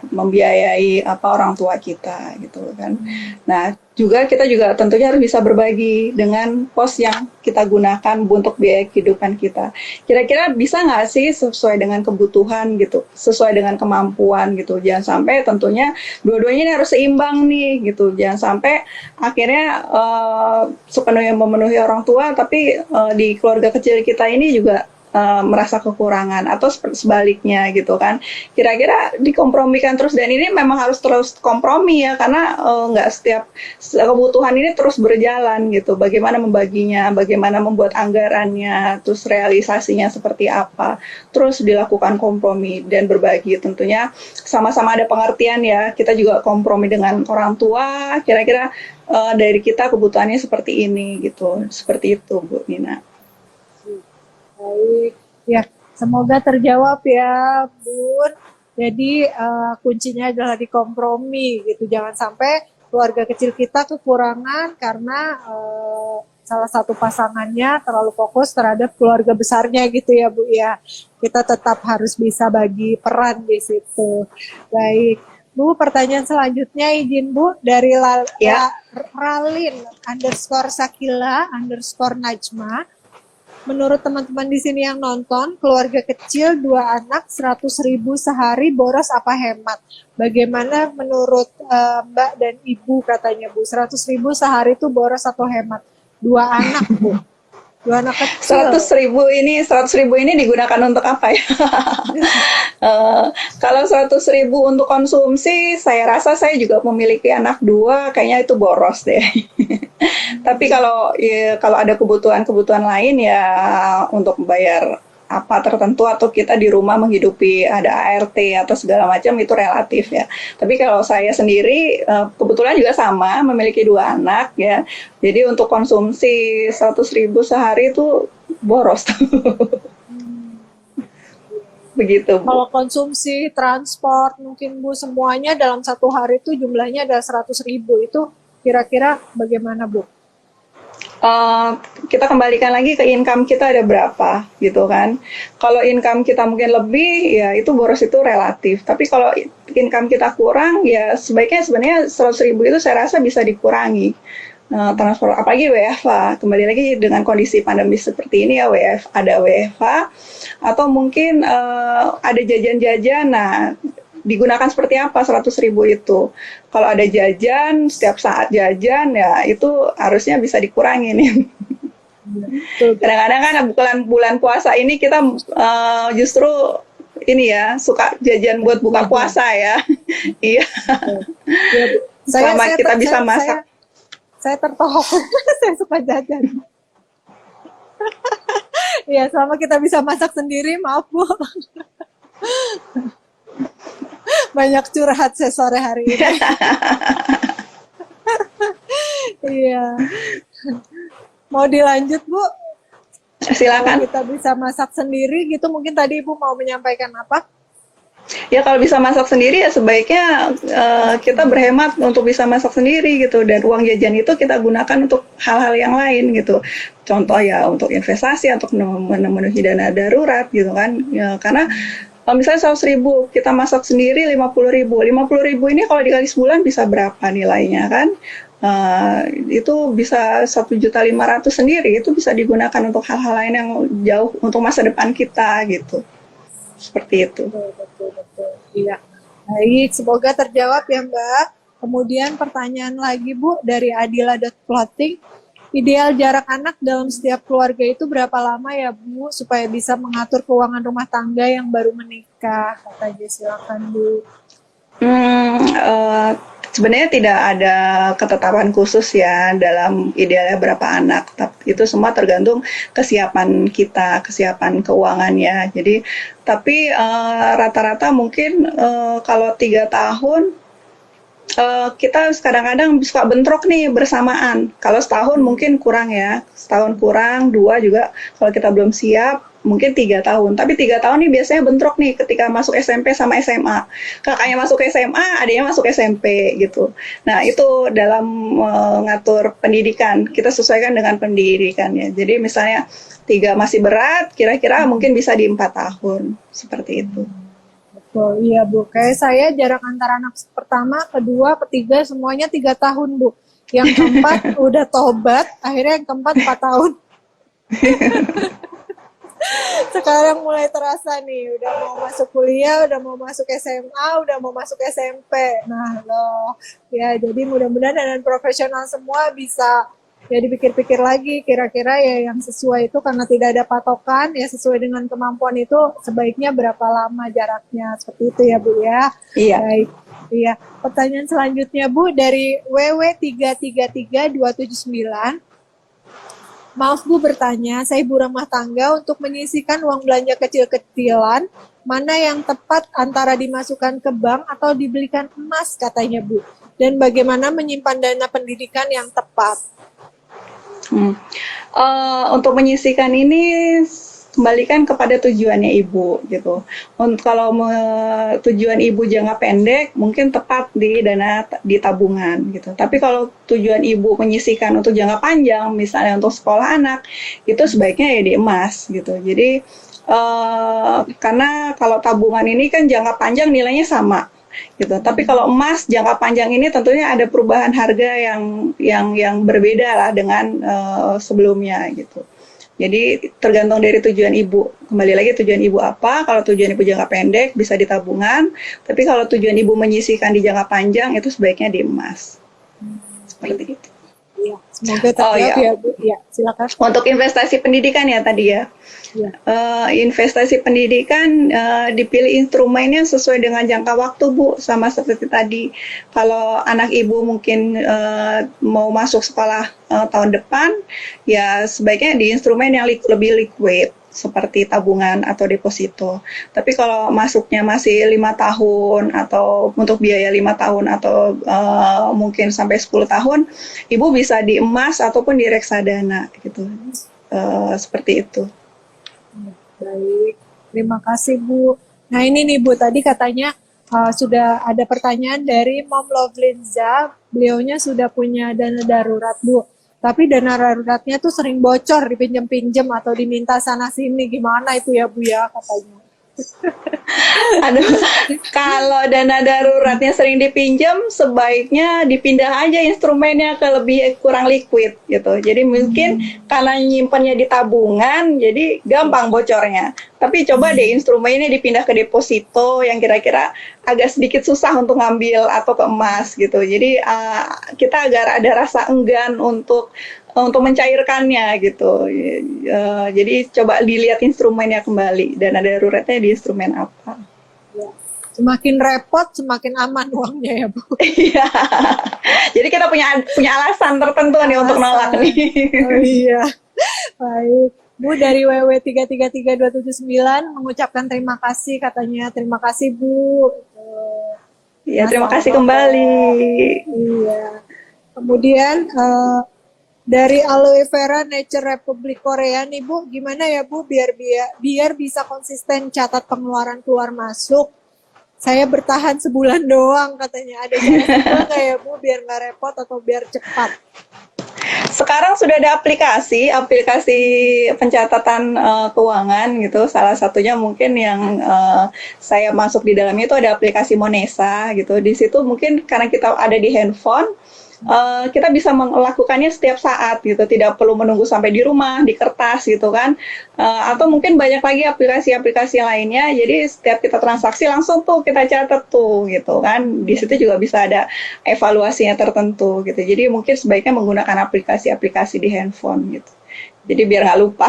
membiayai orang tua kita gitu kan. Nah, kita juga tentunya harus bisa berbagi dengan pos yang kita gunakan untuk biaya kehidupan kita. Kira-kira bisa nggak sih sesuai dengan kebutuhan gitu, sesuai dengan kemampuan gitu. Jangan sampai tentunya dua-duanya ini harus seimbang nih gitu. Jangan sampai akhirnya sepenuhnya memenuhi orang tua, tapi di keluarga kecil kita ini juga merasa kekurangan atau sebaliknya gitu kan. Kira-kira dikompromikan terus, dan ini memang harus terus kompromi ya, karena nggak setiap kebutuhan ini terus berjalan gitu. Bagaimana membaginya, bagaimana membuat anggarannya, terus realisasinya seperti apa, terus dilakukan kompromi dan berbagi. Tentunya sama-sama ada pengertian ya, kita juga kompromi dengan orang tua, kira-kira dari kita kebutuhannya seperti ini gitu. Seperti itu Bu Nina. Baik, ya semoga terjawab ya Bun. Jadi kuncinya adalah di kompromi gitu. Jangan sampai keluarga kecil kita kekurangan karena salah satu pasangannya terlalu fokus terhadap keluarga besarnya gitu ya Bu ya. Kita tetap harus bisa bagi peran di situ. Baik. Bu, pertanyaan selanjutnya izin Bu dari Ralin _Sakila_Najma. Menurut teman-teman di sini yang nonton, keluarga kecil 2 anak 100.000 sehari boros apa hemat? Bagaimana menurut Mbak dan Ibu katanya Bu, 100.000 sehari itu boros atau hemat? 2 anak Bu, 2 anak kecil. 100.000 ini digunakan untuk apa ya? Kalau 100.000 untuk konsumsi, saya rasa saya juga memiliki anak 2, kayaknya itu boros deh. Tapi kalau ada kebutuhan lain ya untuk membayar apa tertentu, atau kita di rumah menghidupi ada ART atau segala macam, itu relatif ya. Tapi kalau saya sendiri kebetulan juga sama memiliki 2 anak ya. Jadi untuk konsumsi 100.000 sehari itu boros. Begitu Bu. Kalau konsumsi transport mungkin Bu semuanya dalam 1 hari itu jumlahnya ada 100.000, itu kira-kira bagaimana Bu? Kita kembalikan lagi ke income kita ada berapa gitu kan. Kalau income kita mungkin lebih ya itu boros itu relatif. Tapi kalau income kita kurang ya sebenarnya 100.000 itu saya rasa bisa dikurangi. Transport, apalagi WFH, kembali lagi dengan kondisi pandemi seperti ini ya, ada WFH atau mungkin ada jajan-jajan. Nah, digunakan seperti apa 100.000 itu? Kalau ada jajan, setiap saat jajan ya itu harusnya bisa dikurangi nih. Betul. Kadang-kadang kan bulan puasa ini kita justru ini ya suka jajan buat buka puasa ya. Iya. Ya, Bu. Selama kita bisa masak. Saya tertohok. Saya suka jajan. Iya, selama kita bisa masak sendiri, maaf Bu. Banyak curhat saya sore hari ini. Iya. Mau dilanjut Bu? Silakan. Kalau kita bisa masak sendiri gitu, mungkin tadi Ibu mau menyampaikan apa? Ya kalau bisa masak sendiri ya sebaiknya kita berhemat untuk bisa masak sendiri gitu, dan uang jajan itu kita gunakan untuk hal-hal yang lain gitu. Contoh ya untuk investasi, untuk memenuhi dana darurat gitu kan. Ya, karena kalau misalnya 100.000 kita masak sendiri 50.000 ini kalau dikali sebulan bisa berapa nilainya kan? Itu bisa 1.500.000 sendiri, itu bisa digunakan untuk hal-hal lain yang jauh untuk masa depan kita gitu. Seperti itu. Betul. Iya. Baik, semoga terjawab ya Mbak. Kemudian pertanyaan lagi Bu dari Adila.Clothing. Ideal jarak anak dalam setiap keluarga itu berapa lama ya Bu supaya bisa mengatur keuangan rumah tangga yang baru menikah? Katanya silakan Bu. Sebenarnya tidak ada ketetapan khusus ya dalam idealnya berapa anak. Itu semua tergantung kesiapan kita, kesiapan keuangannya. Jadi, tapi rata-rata mungkin kalau 3 tahun kita kadang-kadang suka bentrok nih bersamaan. Kalau setahun mungkin kurang ya, setahun kurang, 2 juga kalau kita belum siap, mungkin 3 tahun. Tapi 3 tahun nih biasanya bentrok nih ketika masuk SMP sama SMA. Kakaknya masuk SMA, adiknya masuk SMP gitu. Nah itu dalam mengatur pendidikan, kita sesuaikan dengan pendidikannya. Jadi misalnya 3 masih berat, kira-kira mungkin bisa di 4 tahun, seperti itu. Oh iya Bu, kayak saya jarak antara anak pertama, kedua, ketiga semuanya 3 tahun Bu. Yang keempat udah tobat, akhirnya yang keempat 4 tahun. Sekarang mulai terasa nih, udah mau masuk kuliah, udah mau masuk SMA, udah mau masuk SMP. Nah loh, ya jadi mudah-mudahan dan profesional semua bisa ya dipikir-pikir lagi kira-kira ya yang sesuai itu, karena tidak ada patokan ya, sesuai dengan kemampuan itu sebaiknya berapa lama jaraknya, seperti itu ya Bu ya. Iya. Baik. Iya. Pertanyaan selanjutnya Bu dari WW333279. Maaf Bu bertanya, saya ibu rumah tangga, untuk menyisihkan uang belanja kecil-kecilan, mana yang tepat antara dimasukkan ke bank atau dibelikan emas katanya Bu. Dan bagaimana menyimpan dana pendidikan yang tepat? Untuk menyisihkan ini kembalikan kepada tujuannya ibu gitu. Kalau tujuan ibu jangka pendek mungkin tepat di dana di tabungan gitu. Tapi kalau tujuan ibu menyisihkan untuk jangka panjang, misalnya untuk sekolah anak, itu sebaiknya ya di emas gitu. Jadi karena kalau tabungan ini kan jangka panjang nilainya sama gitu. Tapi kalau emas jangka panjang ini tentunya ada perubahan harga yang berbeda lah dengan sebelumnya gitu. Jadi tergantung dari tujuan ibu. Kembali lagi tujuan ibu apa? Kalau tujuan ibu jangka pendek bisa di tabungan, tapi kalau tujuan ibu menyisihkan di jangka panjang itu sebaiknya di emas. Seperti itu. Iya, semoga terjawab ya Bu. Ya, silakan. Untuk investasi pendidikan ya tadi ya. Ya. Investasi pendidikan dipilih instrumennya sesuai dengan jangka waktu Bu, sama seperti tadi. Kalau anak ibu mungkin mau masuk sekolah tahun depan, ya sebaiknya di instrumen yang lebih liquid seperti tabungan atau deposito. Tapi kalau masuknya masih 5 tahun atau untuk biaya 5 tahun atau mungkin sampai 10 tahun, ibu bisa di emas ataupun di reksadana gitu. Seperti itu. Baik, terima kasih Bu. Nah ini nih Bu, tadi katanya sudah ada pertanyaan dari Mom Lovelinza, beliaunya sudah punya dana darurat Bu, tapi dana daruratnya tuh sering bocor, dipinjam-pinjam atau diminta sana-sini, gimana itu ya Bu ya katanya? Aduh, kalau dana daruratnya sering dipinjam, sebaiknya dipindah aja instrumennya ke lebih kurang liquid gitu. Jadi mungkin karena nyimpannya di tabungan, jadi gampang bocornya. Tapi coba deh instrumennya dipindah ke deposito yang kira-kira agak sedikit susah untuk ngambil atau ke emas gitu. Jadi kita agar ada rasa enggan untuk untuk mencairkannya gitu. Jadi coba dilihat instrumennya kembali, dana daruratnya di instrumen apa. Ya. Semakin repot, semakin aman uangnya ya Bu. Iya. Jadi kita punya alasan tertentu nih untuk nolak nih. Oh iya. Baik. Bu dari WW333279 mengucapkan terima kasih katanya. Terima kasih Bu. Iya, terima kasih kembali. Iya. Kemudian dari Aloe Vera Nature Republic Korea nih Bu, gimana ya Bu biar bisa konsisten catat pengeluaran keluar masuk. Saya bertahan sebulan doang katanya. Ada cara nggak ya Bu biar nggak repot atau biar cepat? Sekarang sudah ada aplikasi pencatatan keuangan gitu. Salah satunya mungkin yang saya masuk di dalamnya itu ada aplikasi Monesa gitu. Di situ mungkin karena kita ada di handphone, kita bisa melakukannya setiap saat gitu, tidak perlu menunggu sampai di rumah, di kertas gitu kan, atau mungkin banyak lagi aplikasi-aplikasi lainnya, jadi setiap kita transaksi langsung tuh kita catat tuh gitu kan, di situ juga bisa ada evaluasinya tertentu gitu, jadi mungkin sebaiknya menggunakan aplikasi-aplikasi di handphone gitu, jadi biar nggak lupa.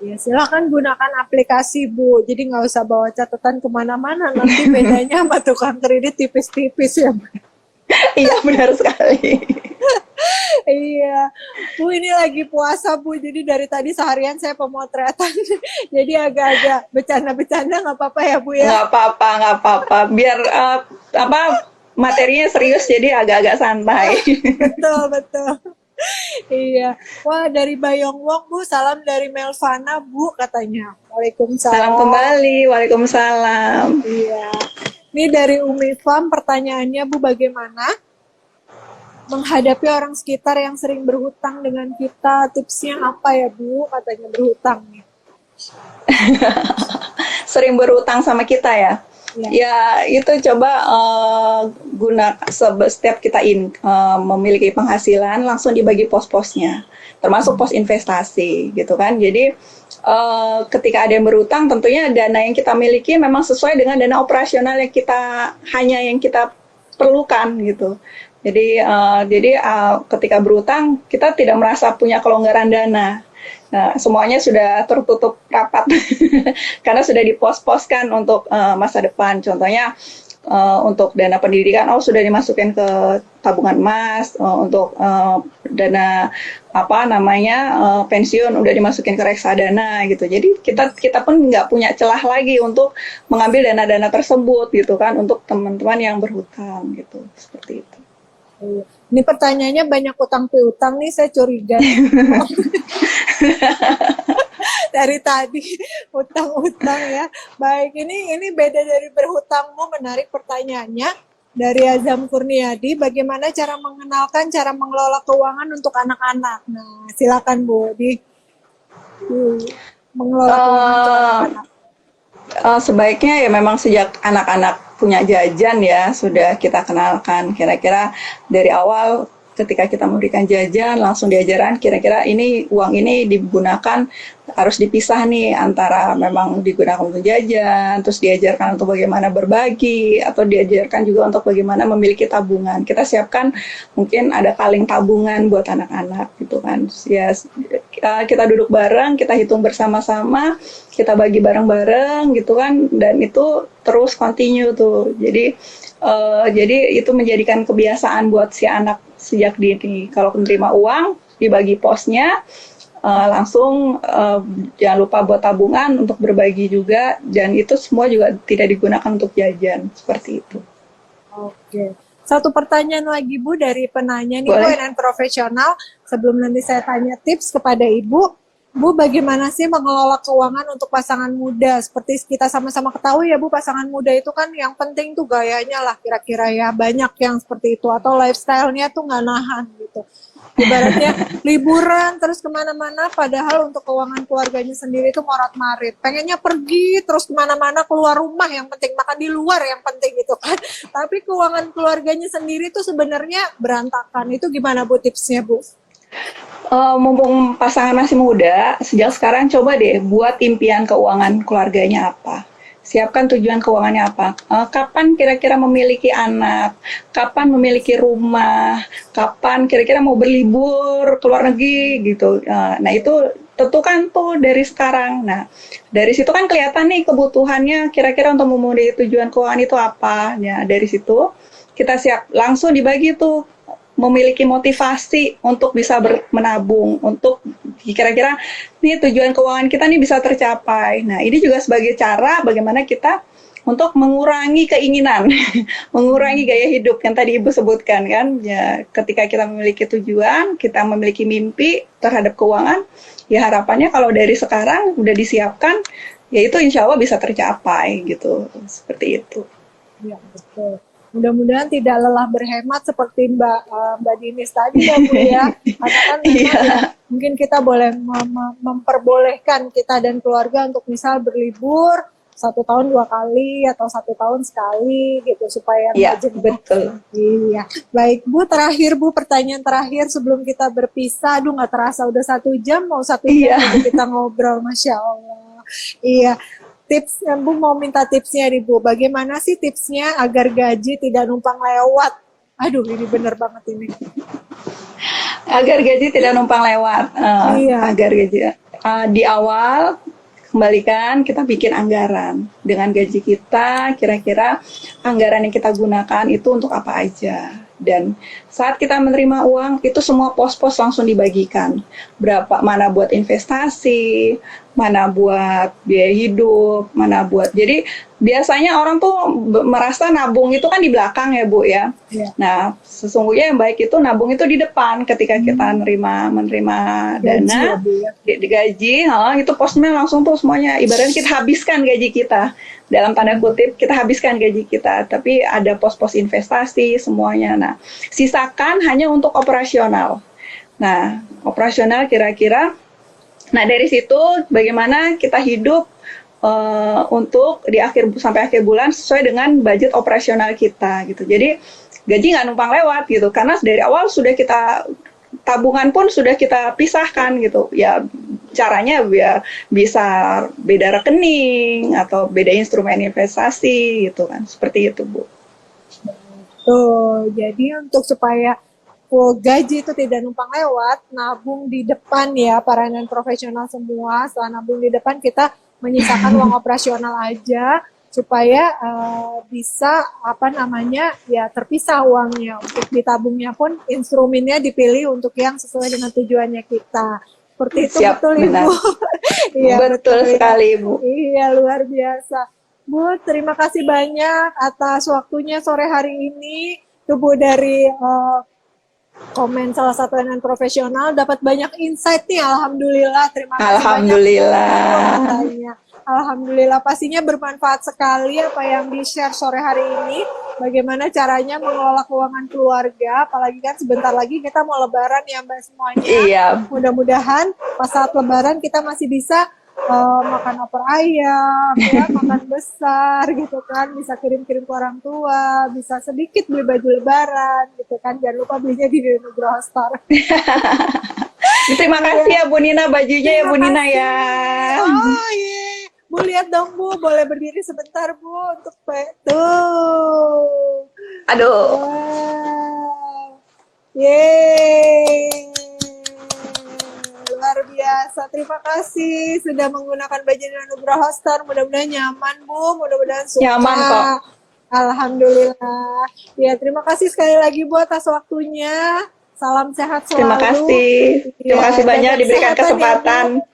Ya silakan gunakan aplikasi Bu, jadi nggak usah bawa catatan kemana-mana, nanti bedanya sama tukang kredit tipis-tipis ya Bu. Iya benar sekali. Iya, Bu ini lagi puasa Bu, jadi dari tadi seharian saya pemotretan, jadi agak-agak bercanda-bercanda nggak apa-apa ya Bu ya? Nggak apa-apa, biar materinya serius jadi agak-agak santai. Betul. Iya, wah dari Bayong Wong Bu, salam dari Melvana Bu katanya. Waalaikumsalam. Salam kembali, waalaikumsalam. Iya, ini dari Umi Fam pertanyaannya Bu, bagaimana menghadapi orang sekitar yang sering berhutang dengan kita, tipsnya apa ya Bu, katanya berhutang nih. Sering berhutang sama kita ya? Ya itu coba setiap kita memiliki penghasilan langsung dibagi pos-posnya, termasuk pos investasi gitu kan. Jadi ketika ada yang berhutang, tentunya dana yang kita miliki memang sesuai dengan dana operasional yang kita perlukan gitu. Jadi ketika berhutang kita tidak merasa punya kelonggaran dana. Nah, semuanya sudah tertutup rapat karena sudah dipos-poskan untuk masa depan. Contohnya untuk dana pendidikan, sudah dimasukkan ke tabungan emas, untuk dana pensiun udah dimasukin ke reksadana gitu. Jadi kita pun nggak punya celah lagi untuk mengambil dana-dana tersebut gitu kan untuk teman-teman yang berhutang gitu, seperti itu. Ini pertanyaannya banyak utang piutang nih, saya curiga. Dari tadi utang-utang ya. Baik, ini beda dari berhutangmu, menarik pertanyaannya dari Azam Kurniadi. Bagaimana cara mengelola keuangan untuk anak-anak? Nah, silakan Bu mengelola keuangan untuk anak-anak. Sebaiknya ya memang sejak anak-anak punya jajan ya sudah kita kenalkan, kira-kira dari awal ketika kita memberikan jajan langsung diajarkan kira-kira uang ini digunakan harus dipisah nih antara memang digunakan untuk jajan, terus diajarkan untuk bagaimana berbagi, atau diajarkan juga untuk bagaimana memiliki tabungan. Kita siapkan mungkin ada kaleng tabungan buat anak-anak gitu kan. Ya, kita duduk bareng, kita hitung bersama-sama, kita bagi bareng-bareng gitu kan, dan itu terus continue tuh. Jadi itu menjadikan kebiasaan buat si anak sejak dini. Kalau menerima uang, dibagi posnya, langsung jangan lupa buat tabungan untuk berbagi juga, dan itu semua juga tidak digunakan untuk jajan, seperti itu. Oke. Satu pertanyaan lagi Bu dari penanya nih, Bu, yang profesional. Sebelum nanti saya tanya tips kepada Ibu, Bu, bagaimana sih mengelola keuangan untuk pasangan muda? Seperti kita sama-sama ketahui ya Bu, pasangan muda itu kan yang penting tuh gayanya lah kira-kira ya. Banyak yang seperti itu, atau lifestyle-nya tuh nggak nahan gitu. Ibaratnya liburan terus kemana-mana, padahal untuk keuangan keluarganya sendiri itu morat-marit. Pengennya pergi terus kemana-mana, keluar rumah yang penting, makan di luar yang penting gitu kan. Tapi keuangan keluarganya sendiri itu sebenarnya berantakan. Itu gimana Bu tipsnya Bu? Mumpung pasangan masih muda, sejak sekarang coba deh buat impian keuangan keluarganya apa. siapkan tujuan keuangannya apa. Kapan kira-kira memiliki anak, kapan memiliki rumah, kapan kira-kira mau berlibur ke luar negeri gitu. Nah itu tentukan tuh dari sekarang. Nah dari situ kan kelihatan nih kebutuhannya kira-kira untuk memenuhi tujuan keuangan itu apa. Ya dari situ kita siap langsung dibagi tuh memiliki motivasi untuk bisa menabung, untuk kira-kira nih tujuan keuangan kita nih bisa tercapai. Nah, ini juga sebagai cara bagaimana kita untuk mengurangi keinginan, mengurangi gaya hidup yang tadi Ibu sebutkan kan. Ya, ketika kita memiliki tujuan, kita memiliki mimpi terhadap keuangan, ya harapannya kalau dari sekarang udah disiapkan, ya itu insya Allah bisa tercapai gitu. Seperti itu. Ya, betul. Mudah-mudahan tidak lelah berhemat seperti Mbak Dinis tadi ya Bu ya. Karena kan memang ya, mungkin kita boleh memperbolehkan kita dan keluarga untuk misal berlibur 1 tahun 2 kali atau 1 tahun sekali gitu supaya betul. Iya. Baik Bu, terakhir Bu, pertanyaan terakhir sebelum kita berpisah. Aduh nggak terasa udah 1 jam, mau 1 jam kita ngobrol, Masya Allah. Iya. Tips, Bu mau minta tipsnya nih Bu. Bagaimana sih tipsnya agar gaji tidak numpang lewat? Aduh, ini bener banget ini. Agar gaji tidak numpang lewat. Agar gaji di awal kembalikan kita bikin anggaran dengan gaji kita. Kira-kira anggaran yang kita gunakan itu untuk apa aja. Dan saat kita menerima uang itu semua pos-pos langsung dibagikan. Berapa mana buat investasi, mana buat biaya hidup, mana buat. Jadi biasanya orang tuh merasa nabung itu kan di belakang ya Bu ya. Nah sesungguhnya yang baik itu nabung itu di depan ketika kita menerima dana, digaji, itu posnya langsung tuh semuanya. Ibaratnya kita habiskan gaji kita. Dalam tanda kutip kita habiskan gaji kita, tapi ada pos-pos investasi semuanya. Nah, sisakan hanya untuk operasional. Nah, operasional kira-kira. Nah, dari situ bagaimana kita hidup untuk sampai akhir bulan sesuai dengan budget operasional kita gitu. Jadi gaji nggak numpang lewat gitu, karena dari awal sudah kita tabungan pun sudah kita pisahkan gitu. Ya caranya biar bisa beda rekening atau beda instrumen investasi gitu kan, seperti itu Bu. Tuh, jadi untuk supaya gaji itu tidak numpang lewat, nabung di depan ya para non-profesional semua. Setelah nabung di depan kita menyisakan uang operasional aja supaya bisa ya terpisah uangnya. Untuk ditabungnya pun instrumennya dipilih untuk yang sesuai dengan tujuannya kita. Seperti itu. Siap, betul benar. Ibu. Iya, betul sekali Bu. Iya, luar biasa. Bu, terima kasih banyak atas waktunya sore hari ini. Itu Bu dari komen salah satu non profesional dapat banyak insight nih. Alhamdulillah, terima kasih banyak. Alhamdulillah, pastinya bermanfaat sekali apa yang di-share sore hari ini. Bagaimana caranya mengelola keuangan keluarga, apalagi kan sebentar lagi kita mau lebaran ya Mbak semuanya. Iya. Mudah-mudahan pas saat lebaran kita masih bisa makan opor ayam, ya, makan besar gitu kan, bisa kirim-kirim ke orang tua, bisa sedikit beli baju lebaran gitu kan, jangan lupa belinya di Nugroho Store. Terima kasih ya Bu Nina, bajunya ya Bu Nina ya. Oh iya. Bu lihat dong Bu, boleh berdiri sebentar Bu untuk tuh. Aduh. Wow. Yeay. Luar biasa. Terima kasih sudah menggunakan baju Nugroho Store. Mudah-mudahan nyaman Bu, mudah-mudahan suka. Nyaman kok. Alhamdulillah. Ya, terima kasih sekali lagi Bu atas waktunya. Salam sehat selalu. Terima kasih. Terima kasih banyak diberikan kesempatan.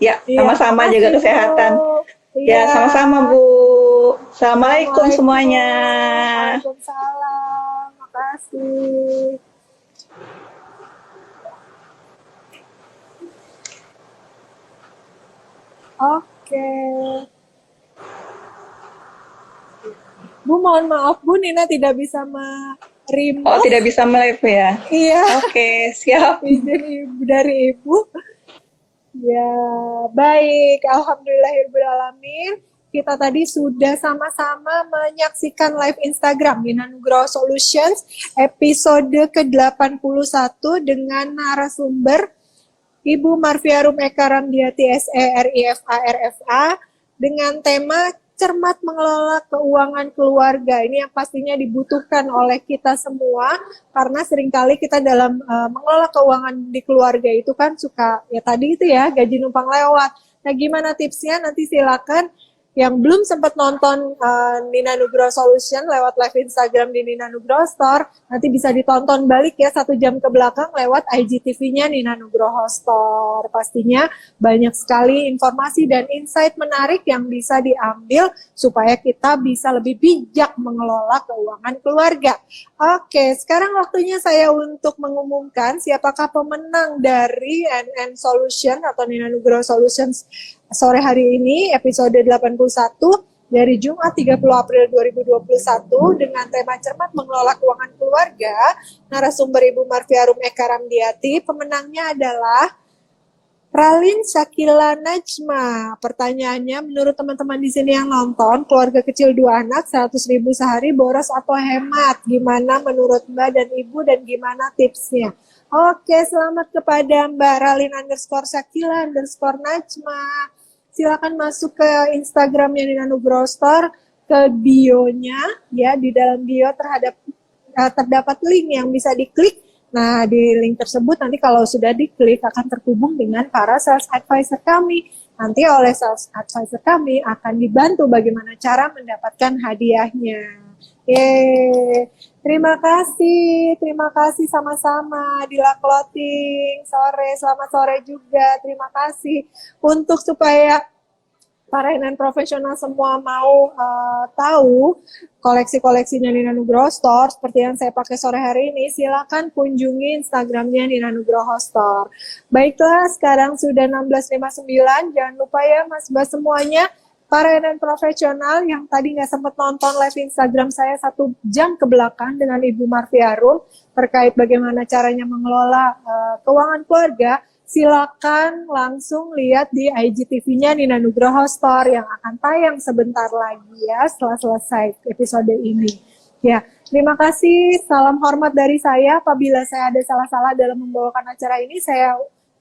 Ya, sama-sama jaga kesehatan. Ya, sama-sama Bu. Assalamualaikum semuanya. Waalaikumsalam. Makasih. Oke. Bu, mohon maaf Bu, Nina tidak bisa remove. Oh, tidak bisa live ya? Iya. Oke, siap. Izin dari Ibu. Ya, baik. Alhamdulillahirrahmanirrahim. Kita tadi sudah sama-sama menyaksikan live Instagram Nina Nugroho Solutions episode ke-81 dengan narasumber Ibu Marfiarum Eka Ramdiati SE RIFA RFA dengan tema cermat mengelola keuangan keluarga. Ini yang pastinya dibutuhkan oleh kita semua karena seringkali kita dalam mengelola keuangan di keluarga itu kan suka ya tadi itu ya gaji numpang lewat. Nah, gimana tipsnya? Nanti silakan yang belum sempat nonton Nina Nugroho Solution lewat live Instagram di Nina Nugroho Store, nanti bisa ditonton balik ya 1 jam ke belakang lewat IGTV-nya Nina Nugroho Store. Pastinya banyak sekali informasi dan insight menarik yang bisa diambil supaya kita bisa lebih bijak mengelola keuangan keluarga. Oke, sekarang waktunya saya untuk mengumumkan siapakah pemenang dari NN Solution atau Nina Nugroho Solutions sore hari ini, episode 81 dari Jumat 30 April 2021 dengan tema cermat mengelola keuangan keluarga. Narasumber Ibu Marfiarum Eka Ramdiati, pemenangnya adalah Ralin Syakila Najma. Pertanyaannya, menurut teman-teman di sini yang nonton, keluarga kecil 2 anak, 100.000 sehari, boros atau hemat? Gimana menurut Mbak dan Ibu dan gimana tipsnya? Oke, selamat kepada Mbak Ralin _Syakila _Najma. Silakan masuk ke Instagramnya Nina Nugroho Store, ke bio-nya, ya di dalam bio terdapat link yang bisa diklik. Nah, di link tersebut nanti kalau sudah diklik akan terhubung dengan para sales advisor kami. Nanti oleh sales advisor kami akan dibantu bagaimana cara mendapatkan hadiahnya. Terima kasih sama-sama Dila Clothing selamat sore juga, terima kasih untuk supaya para NN profesional semua mau tahu koleksi-koleksinya Nina Nugroho Store seperti yang saya pakai sore hari ini, silakan kunjungi Instagramnya Nina Nugroho Store. Baiklah, sekarang sudah 16.59, jangan lupa ya Mas Mbak semuanya, para NN profesional yang tadi nggak sempat nonton live Instagram saya 1 jam ke belakang dengan Ibu Marfiarum terkait bagaimana caranya mengelola keuangan keluarga, silakan langsung lihat di IGTV-nya Nina Nugroho Store yang akan tayang sebentar lagi ya setelah selesai episode ini. Ya, terima kasih, salam hormat dari saya. Apabila saya ada salah-salah dalam membawakan acara ini, saya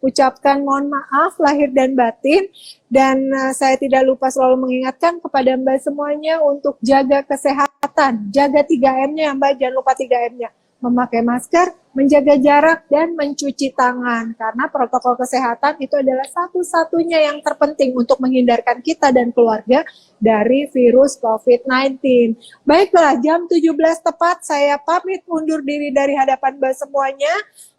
ucapkan mohon maaf lahir dan batin, dan saya tidak lupa selalu mengingatkan kepada Mbak semuanya untuk jaga kesehatan, jaga 3M-nya Mbak, jangan lupa 3M-nya, memakai masker, menjaga jarak, dan mencuci tangan, karena protokol kesehatan itu adalah satu-satunya yang terpenting untuk menghindarkan kita dan keluarga dari virus COVID-19. Baiklah, jam 17 tepat, saya pamit undur diri dari hadapan Mbak semuanya.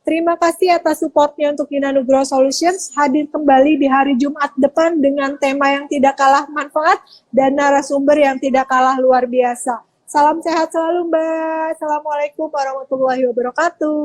Terima kasih atas supportnya untuk Nina Nugroho Solutions. Hadir kembali di hari Jumat depan dengan tema yang tidak kalah manfaat dan narasumber yang tidak kalah luar biasa. Salam sehat selalu Mbak. Assalamualaikum warahmatullahi wabarakatuh.